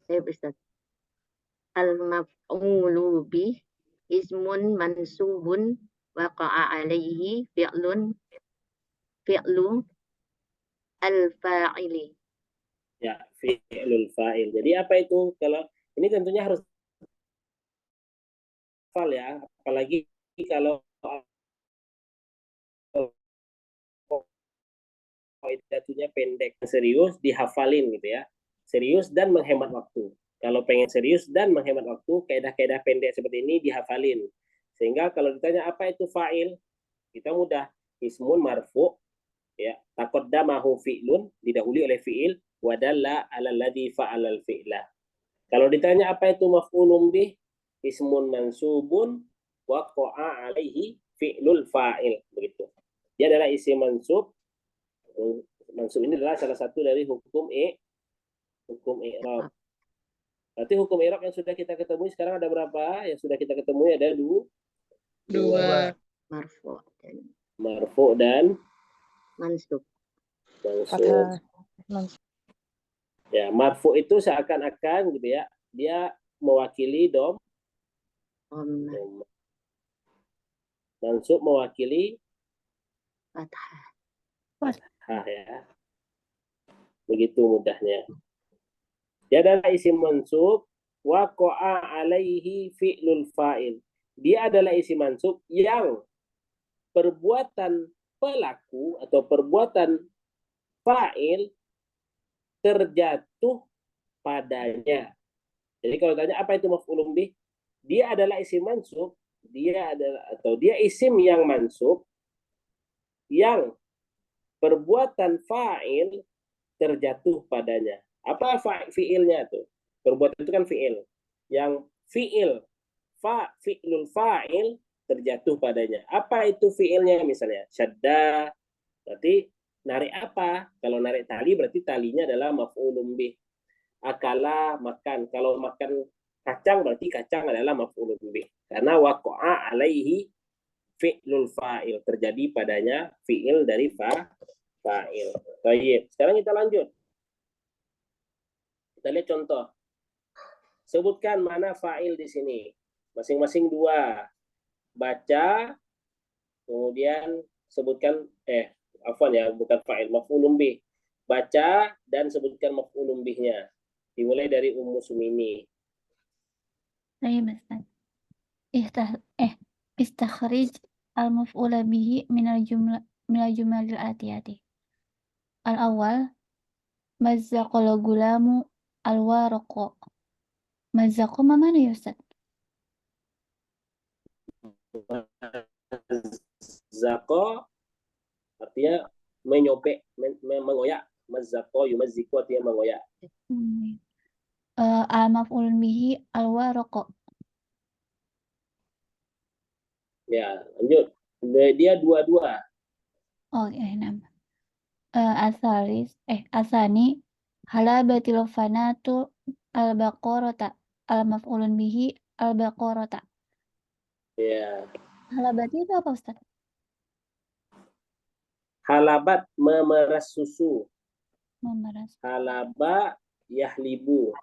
Saya Ustaz. Al-maf'ulu bih ismun mansubun waqa'a alaihi fi'lu al-fa'ili. Ya, fi'lul fa'il. Jadi apa itu? Kalau ini tentunya harus hafal ya, apalagi kalau qaidahnya pendek, serius dihafalin gitu ya. Serius dan menghemat waktu. Kalau pengen serius dan menghemat waktu, kaidah-kaidah pendek seperti ini dihafalin. Sehingga kalau ditanya apa itu fa'il, kita mudah. Ismun marfu, ya, taqaddamahu fi'lun, didahului oleh fi'il, wadalla 'alal ladzi fa'alal fi'la. Kalau ditanya apa itu maf'ulun bih, ismun mansubun waqa'a alaihi fi'lul fa'il begitu. Dia adalah isim mansub. Mansub ini adalah salah satu dari hukum i'rab. Berarti hukum i'rab yang sudah kita ketemui sekarang ada berapa? Yang sudah kita ketemui ada Dua. Marfu dan marfu dan mansub. mansub. Ya, marfu itu seakan-akan gitu ya, dia mewakili Dhammah. mansub mewakili Fathah. ya. Begitu mudahnya. Dia adalah isim mansub waqa'a alaihi fi'lul fa'il. Dia adalah isim mansub yang perbuatan pelaku atau perbuatan fa'il terjatuh padanya. Jadi kalau tanya apa itu maf'ulun bih? Dia adalah isim mansub, dia isim yang mansub yang perbuatan fa'il terjatuh padanya. Apa fi'ilnya tuh? Perbuatan itu kan fi'il. Yang fi'ilul fa'il terjatuh padanya. Apa itu fi'ilnya misalnya? Syadda, berarti narik apa? Kalau narik tali berarti talinya adalah maf'ulun bih. Akala, makan. Kalau makan kacang berarti kacang adalah maf'ulun bih. Karena waqa'a alaihi fi'lul fa'il. Terjadi padanya fi'il dari fa'il. Baik, sekarang kita lanjut. Kita lihat contoh. Sebutkan mana fa'il di sini. Masing-masing dua. Baca, kemudian sebutkan, bukan fa'il, maf'ulun bih. Baca dan sebutkan maf'ulun bihnya. Dimulai dari Ummu Sumini. طيب أستاذ استخرج المفعول به من الجمل الآتية. الأول مزق الغلام الورق. مزق ما معنى يا أستاذ؟ Zako artinya menyobek, mengoyak. Mazako, yumaziku artinya mengoyak. Al-maf'ul bihi al-waraq. Ya, lanjut. Dia dua-dua. Nama. Asani halabatil fanatu al-baqarata. Al-maf'ulun bihi al-baqarata. Ya. Halabati itu apa Ustaz? Halabat memeras susu. Memeras. Halaba yahlibu.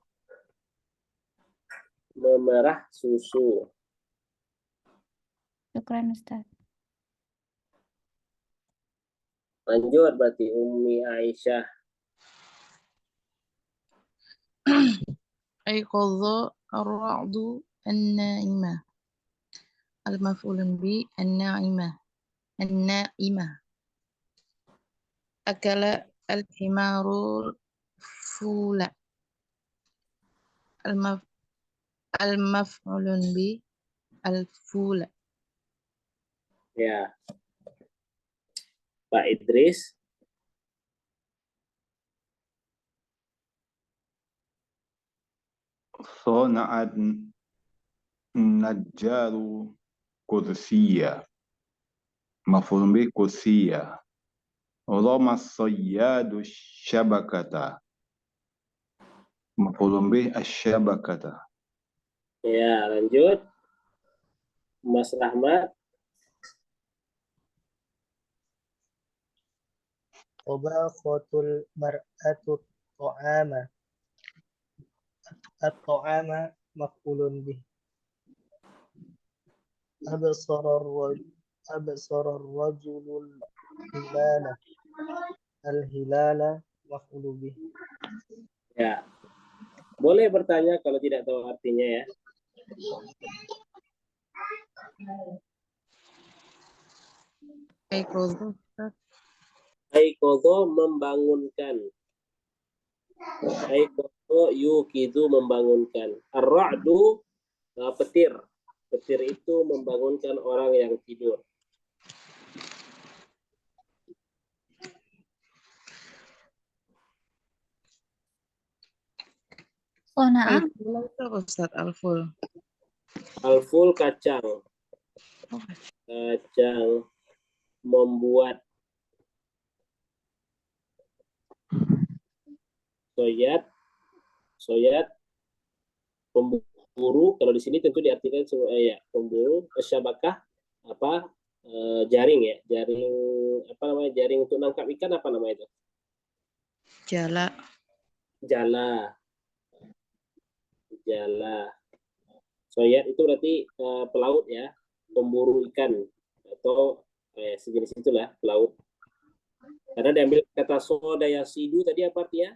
Memerah susu. Syukran Ustaz. Lanjut berarti Ummi Aisyah. Ayqadha ar-ra'du an-na'imah. Al-maf'ulun bi an-na'imah. Akala al-himaru fula. Al-maf'ulun bi al-fula. Ya. Pak Idris. Sona'at najjaru kursiya. Maf'ulun bih kursiya. Rama sayyadu syabakata. Maf'ulun bih asyabakata. Ya, lanjut. Mas Rahmat. Tabaqatul mar'atu ta'ama. At-ta'ama maf'ulun bih. Absara ar-rajulul hilala. Al-hilala maf'ulun bih. Ya. Boleh bertanya kalau tidak tahu artinya ya. Aiqadha membangunkan. Aiqadha yuqidu membangunkan. Ar-ra'du petir. Petir itu membangunkan orang yang tidur. Sona'a. Al-ful itu apa Ustaz? Al-ful. Al-ful kacang. kacang, membuat, soyat, pemburu. Kalau di sini tentu diartikan ya pemburu. Syabakah apa, jaring ya, jaring apa namanya, jaring untuk nangkap ikan, apa namanya itu? Jala. Jala. Soyat itu berarti pelaut ya, pemburu ikan atau sejenis itulah, pelaut. Karena diambil kata sodaya sidu tadi apa artinya?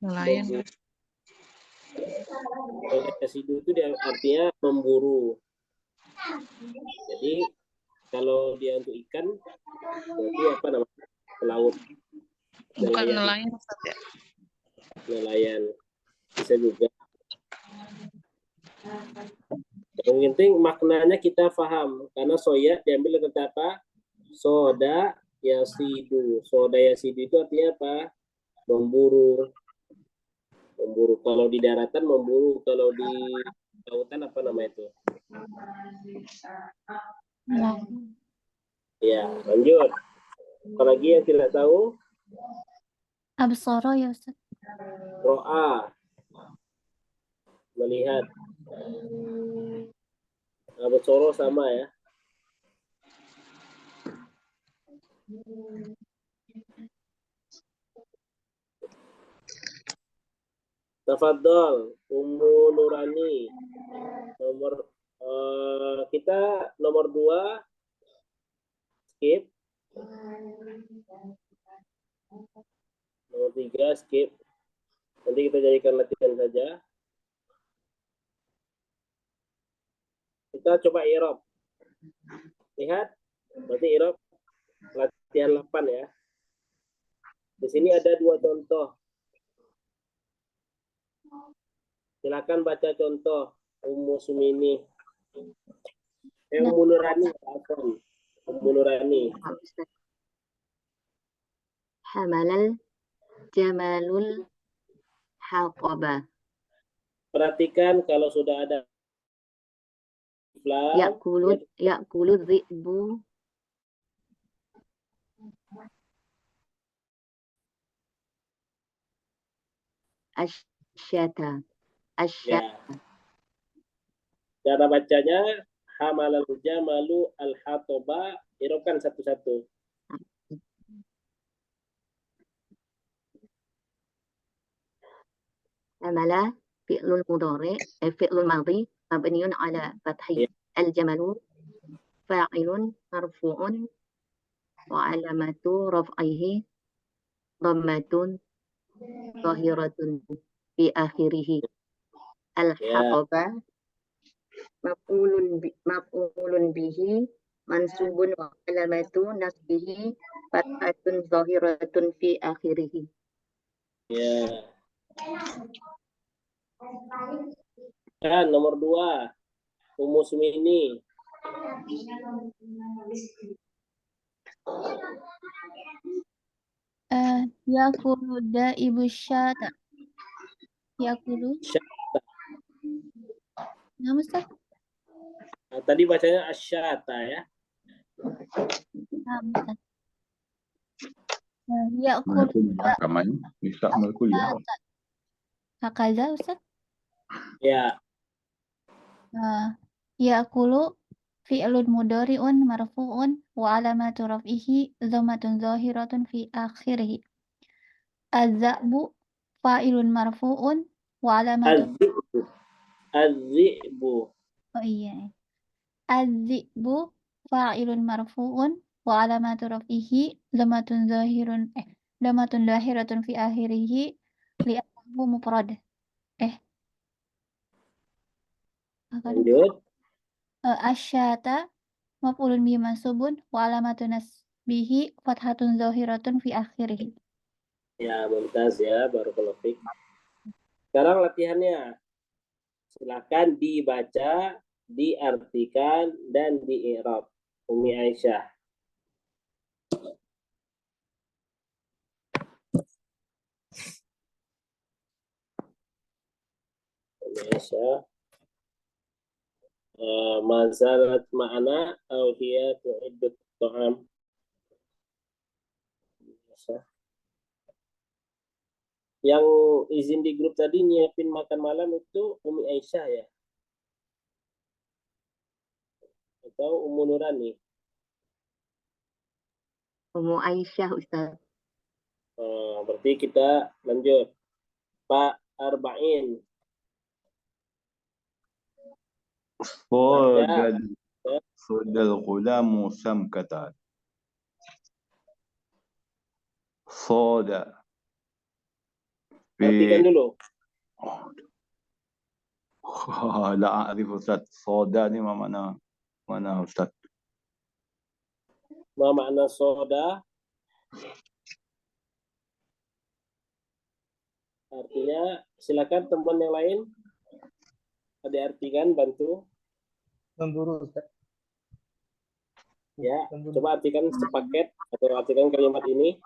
Nelayan. Sodaya sidu itu artinya memburu. Jadi kalau dia untuk ikan berarti apa namanya? Pelaut. Bukan nelayan, Ustaz ya? Nelayan. Bisa juga. Yang penting maknanya kita paham, karena soya diambil dari kata apa? Soda yasidu. Soda yasidu itu artinya apa? Memburu. Kalau di daratan memburu, kalau di lautan apa nama itu? Ya, lanjut. Apalagi yang tidak tahu? Absara ya Ustaz. Ro'a, melihat. Absara sama ya. Tafadhol, Ummu Nurani. Kita nomor 2 skip. Nomor 3 skip. Nanti kita jadikan latihan saja. Kita coba i'rab. Lihat, berarti i'rab latihan 8 ya. Di sini ada 2 contoh. Silakan baca contoh Ummu Sumini. Ummu Nurani. Ummu Nurani. Hamalal jamalul haqaba. Perhatikan kalau sudah ada Ya'kulu dhi'bu asyata. ya. Cara bacanya hamalal jamalu al-hatoba, irobkan satu-satu. Hamala fi'lul mudhari, fi'lul madhi mabniun ala fathi. Al-jamalu fa'ilun marfu'un wa alamatu raf'ihi dhammatun zahiratun fi akhirih. Al-haqaba maf'ulun bihi mansubun wa alamatu nasbihi fathatun zahiratun fi akhirih. Ya. Kan nomor 2 Ummu Sumini. Yakulu ibu syata. Yakulu. Nah, Ustaz. Nah, tadi bacanya asyata ya. Nah, Ustaz. Yakulu Kamanya bisa kuliah. hakaza Ustaz. Ya. Yakulu fi'lun mudhari'un marfu'un wa alamatu raf'ihi dhammatun zahiratun fi akhirih. Az-za'bu fa'ilun marfu'un wa alamatu Az-zi'bu. Oh iya. Az-zi'bu fa'ilun marfu'un wa alamatu raf'ihi dhammatun zahiratun fi akhirih li'annahu mufrad. Lanjut. Asyata maf'ulun bihi mansubun wa alamatu nasbihi fathatun zahiratun fi akhirih. Ya, mumtaz ya, barakallahu fiik. Sekarang latihannya. Silakan dibaca, diartikan, dan di-i'rab. Umi Aisyah. Umi Aisyah. Mazalat ma'ana au hiya tu'iddut ta'am. Yang izin di grup tadi nyiapin makan malam itu Umi Aisyah ya? Atau Ummu Nurani? Ummu Aisyah, Ustaz. Berarti kita lanjut. Pak Arba'in. صاد الغلام سمكة. صاد. Perhatikan dulu. لا أعرف أستاذ. صاد ini mana Ustaz? Ma makna soda? Artinya, silakan teman yang lain. Ada artikan, bantu. Memburu, Ustaz. Ya, Memburu. coba artikan sepaket atau artikan kalimat ini.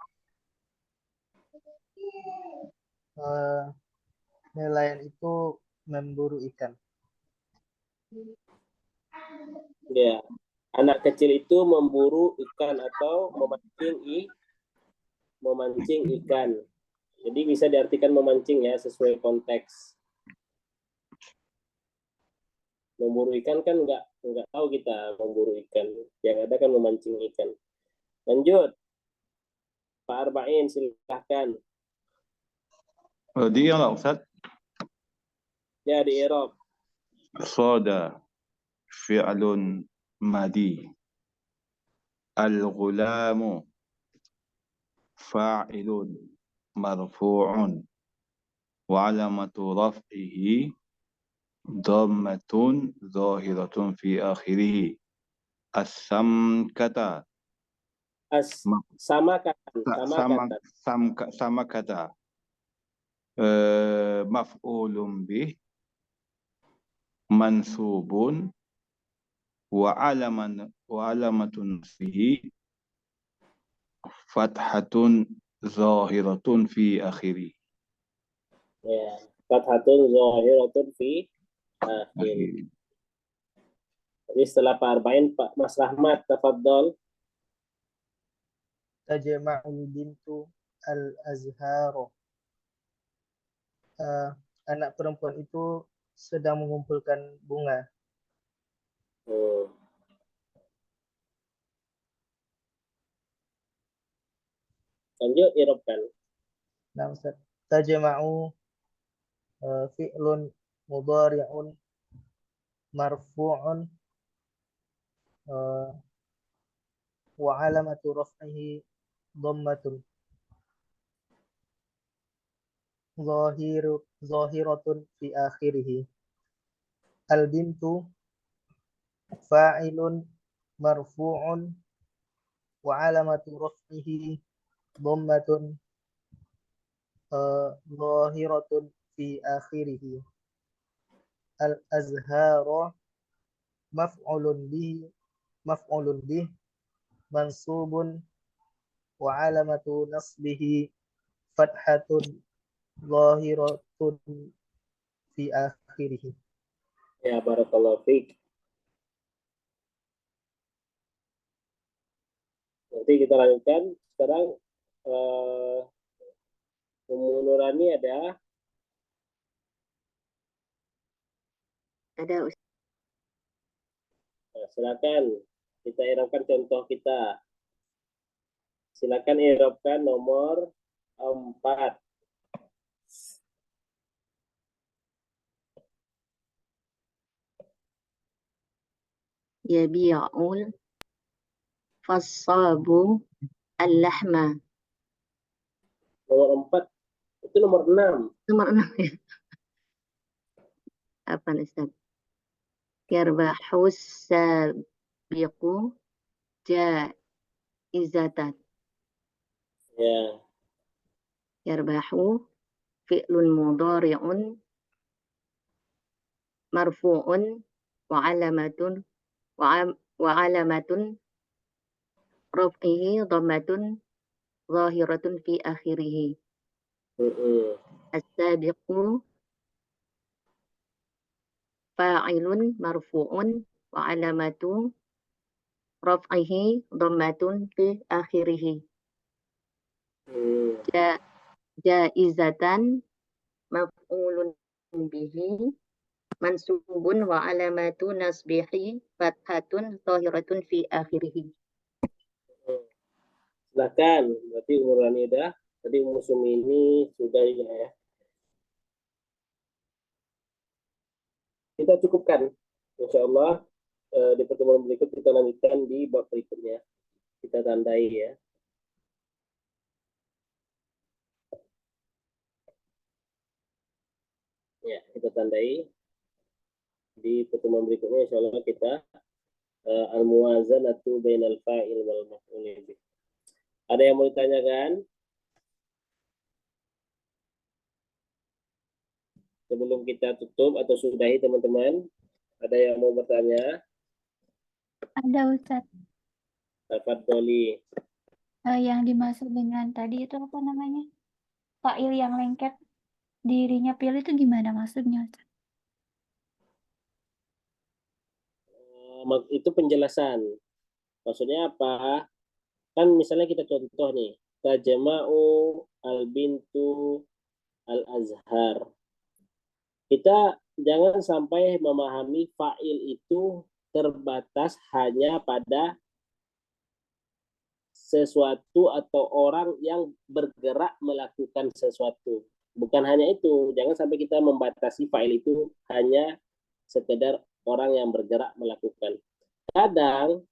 Nelayan itu memburu ikan. Ya, anak kecil itu memburu ikan atau memancing ikan. Jadi bisa diartikan memancing ya, sesuai konteks. Memburu ikan kan nggak tahu kita memburu ikan. Yang ada kan memancing ikan. Lanjut. Pak Arba'in, silahkan. Dia lah Ustaz. Ya, di Eropa. صاد فعل ماضي. الغلام فاعل مرفوع وعلامة رفعه ضمة ظاهرة في آخره. السمكة sama kata maf'ulun bih mansubun wa alamatun fihi fathatun zahiratun fi akhiri. Ya, fathatun zahiratun fi akhiri. Jadi setelah Pak Arba'in, Pak Mas Rahmat, tafadhol. Tajma'ul bintu al-azharo. Anak perempuan itu sedang mengumpulkan bunga. Lanjut, irobkan. Nah, Ustaz. Tajma'u fi'lun mudhari'un marfu'un wa alamatu raf'ihi dhammatun zahiratun fi akhirih. Al-bintu fa'ilun marfu'un wa alamatu raf'ihi dhammatun zahiratun fi akhirih. Al-azhara maf'ulun bih mansubun wa alamatu nasbihi fathatun zahiratun fi akhirih. Ya, barakallahu fiik. Nanti kita lanjutkan. Sekarang Ummu Nurani ada? Ada, Ustaz. Nah, silakan kita irobkan contoh kita. Silakan irobkan nomor 4. Yabi'ul fassabu al-lahma. Nomor 4 itu nomor 6. Nomor 6 ya. Apa Ustaz? Yarbahus sabiqu jaizatan. Ya. Yarbahu fi'lun mudhari'un marfu'un wa alamatun raf'ihi dhammatun zahiratun fi akhirih. As-sabiqu fa'ilun marfu'un wa alamatu raf'ihi dhammatun fi akhirih. Jaizatan maf'ulun bihi mansubun wa alamatu nasbihi fathatun zahiratun fi akhirih. Silakan, berarti umurannya udah. Tadi musim ini sudah ya. Kita cukupkan, insya Allah di pertemuan berikut kita lanjutkan di bab berikutnya. Kita tandai ya. Ya, kita tandai di pertemuan berikutnya. Insya Allah kita al-muwazanatu bainal fa'il wal maf'ul bih. Ada yang mau ditanyakan? Sebelum kita tutup atau sudahi teman-teman, ada yang mau bertanya? Ada Ustadz. Tafadholi. Yang dimaksud dengan tadi itu apa namanya? Fa'il yang lengket dirinya pilih itu gimana maksudnya Ustadz? Itu penjelasan. Maksudnya apa? Kan misalnya kita contoh nih, tajma'u al-bintu al-azhar. Kita jangan sampai memahami fa'il itu terbatas hanya pada sesuatu atau orang yang bergerak melakukan sesuatu. Bukan hanya itu, jangan sampai kita membatasi fa'il itu hanya sekedar orang yang bergerak melakukan. Kadang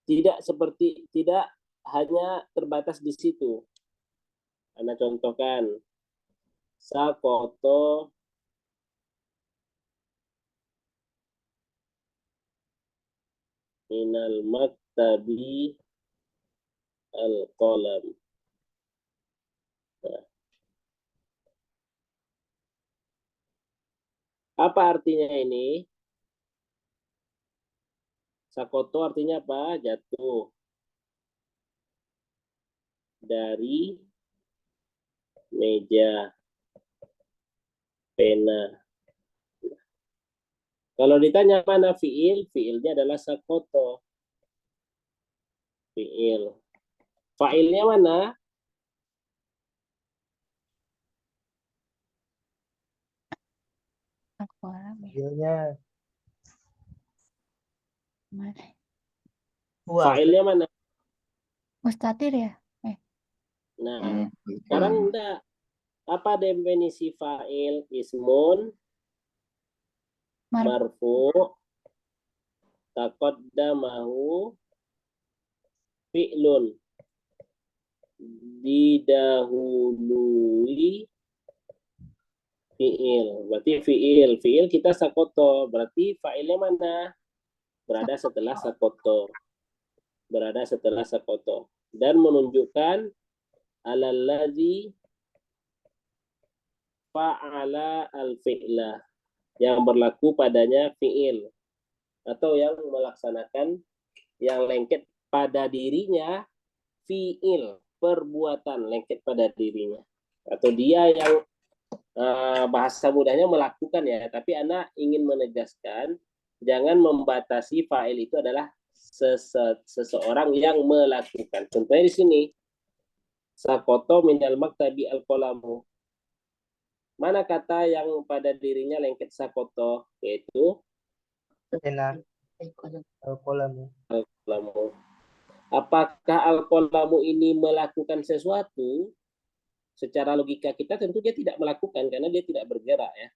tidak hanya terbatas di situ. Anda contohkan sakoto minal maktabi al-qalam. Nah, apa artinya ini? Sakoto artinya apa? Jatuh dari meja pena. Kalau ditanya mana fi'il, fi'ilnya adalah sakoto. Fi'il. Fa'ilnya mana? Filenya Mana? Fa'ilnya mana? Mustatir ya? Nah, sekarang enggak. Apa definisi fa'il? Ismun marfu taqaddamahu fi'lun, didahului fi'il. Berarti fi'il kita sakoto. Berarti fa'ilnya mana? Berada setelah sakoto. Dan menunjukkan alalladzi fa'ala al-fi'la, yang berlaku padanya fi'il atau yang melaksanakan yang lengket pada dirinya fi'il, perbuatan lengket pada dirinya, atau dia yang bahasa mudahnya melakukan ya, tapi Anda ingin menegaskan jangan membatasi fa'il itu adalah seseorang yang melakukan. Contohnya di sini sakoto minal maktabi al-qalamu. Mana kata yang pada dirinya lengket sakoto, yaitu pena al-qalamu. Al-qalamu. Apakah al-qalamu ini melakukan sesuatu? Secara logika kita tentu dia tidak melakukan karena dia tidak bergerak ya.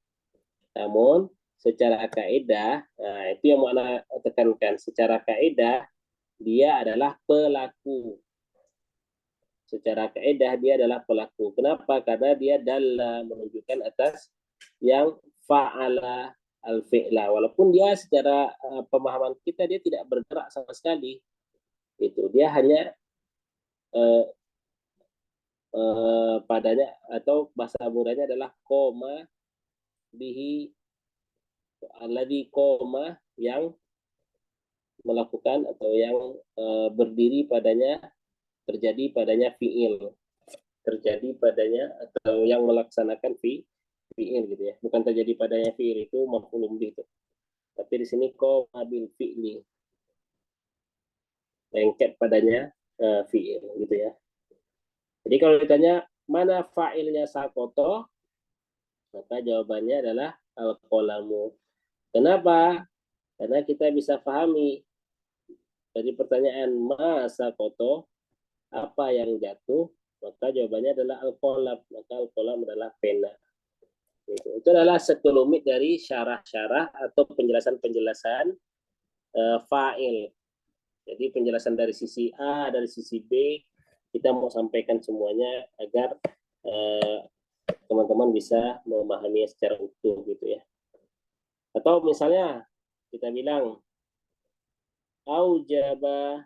Namun secara kaidah, nah itu yang mau Anda tekankan. Secara kaidah dia adalah pelaku. Secara kaidah dia adalah pelaku. Kenapa? Karena dia dalla, menunjukkan atas yang fa'ala al-fi'la. Walaupun dia secara pemahaman kita dia tidak bergerak sama sekali. Itu dia hanya padanya atau bahasa mudahnya adalah koma bihi, alladhi koma, yang melakukan atau yang berdiri padanya, terjadi padanya fi'il, terjadi padanya atau yang melaksanakan fi'il gitu ya. Bukan terjadi padanya fi'il itu maf'ulun bih itu. Tapi di sini qama bil fi'li. Lengket padanya fi'il gitu ya. Jadi kalau ditanya mana fa'ilnya sakoto, maka jawabannya adalah al-qalamu. Kenapa? Karena kita bisa pahami dari pertanyaan ma sakoto, apa yang jatuh, maka jawabannya adalah al-qalam. Maka al-qalam adalah pena. Itu adalah sekelumit dari syarah-syarah atau penjelasan-penjelasan fa'il. Jadi penjelasan dari sisi A, dari sisi B, kita mau sampaikan semuanya agar teman-teman bisa memahami secara utuh gitu ya. Atau misalnya kita bilang aujaba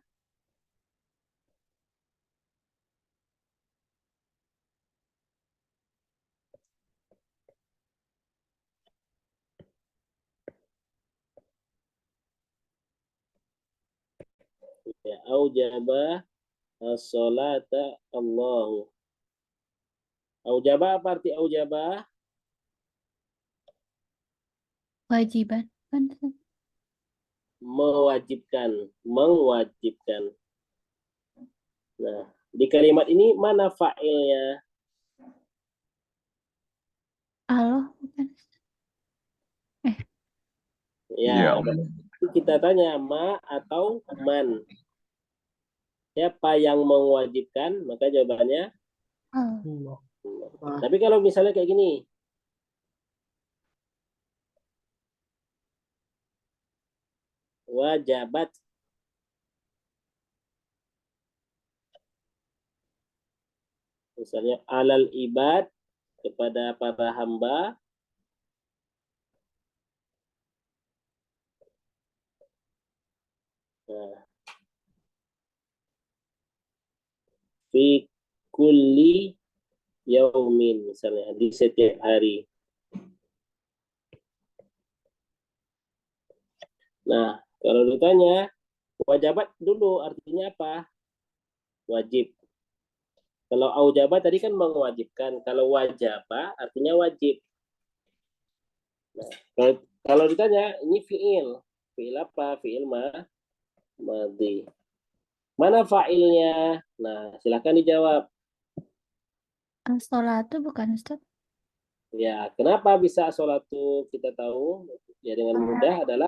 ya, aujaba as-salata Allahu. Aujaba apa arti aujaba? Wajiban. Kan? Mewajibkan, mewajibkan. Nah, di kalimat ini mana fa'ilnya? Allah bukan. Ya, Iya. kita tanya ma atau man. Siapa yang mewajibkan? Maka jawabannya Allah. Allah. Tapi kalau misalnya kayak gini, wajabat, misalnya alal ibad, kepada para hamba, nah, fi kulli yaumin, misalnya di setiap hari. Nah, kalau ditanya wajabat dulu artinya apa? Wajib. Kalau aujabat tadi kan mewajibkan. Kalau wajaba artinya wajib. Nah, kalau ditanya ini fi'il. Fi'il apa? Fi'il madhi. Mana fa'ilnya? Nah, silakan dijawab. As-sholatu bukan Ustaz? Ya, kenapa bisa sholatu kita tahu? Ya dengan mudah adalah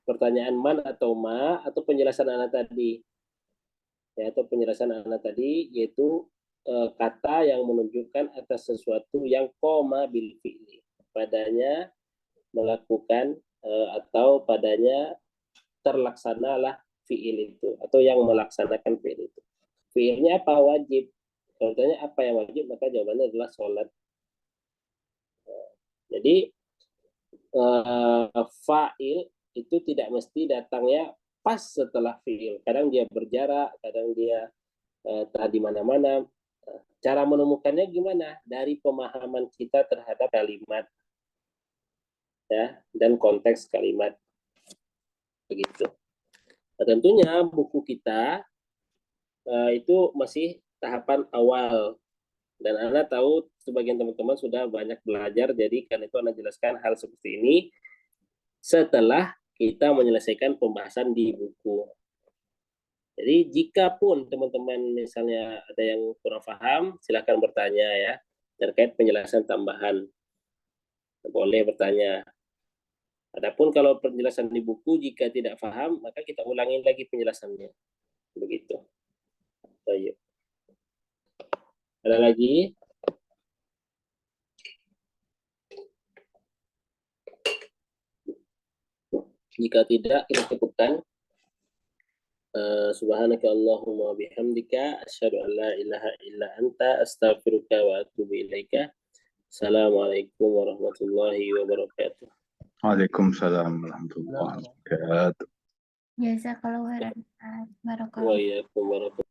pertanyaan man atau ma atau penjelasan anak tadi. Ya, atau penjelasan anak tadi yaitu kata yang menunjukkan atas sesuatu yang koma bil fi'li. Padanya melakukan atau padanya terlaksanalah fi'il itu atau yang melaksanakan fi'il itu. Fi'ilnya apa? Wajib. Kalau ditanya apa yang wajib, maka jawabannya adalah sholat. Jadi fa'il itu tidak mesti datangnya pas setelah fi'il. Kadang dia berjarak, kadang dia tak di mana-mana. Cara menemukannya gimana? Dari pemahaman kita terhadap kalimat, ya, dan konteks kalimat. Begitu. Nah, tentunya buku kita itu masih tahapan awal. Dan Anda tahu sebagian teman-teman sudah banyak belajar, jadi karena itu Anda jelaskan hal seperti ini setelah kita menyelesaikan pembahasan di buku. Jadi jika pun teman-teman misalnya ada yang kurang paham, silakan bertanya ya terkait penjelasan tambahan. Boleh bertanya. Adapun kalau penjelasan di buku jika tidak paham, maka kita ulangi lagi penjelasannya. Begitu. Baik. Ada lagi? Jika tidak, kita cukupkan. Subhanaka Allahumma bihamdika asyhadu an la ilaha illa anta astaghfiruka wa atubu ilaika. Assalamualaikum warahmatullahi wabarakatuh. Waalaikumsalam warahmatullahi wabarakatuh. Jazakallahu khairan. Wa iyyakum warahmatullahi wabarakatuh.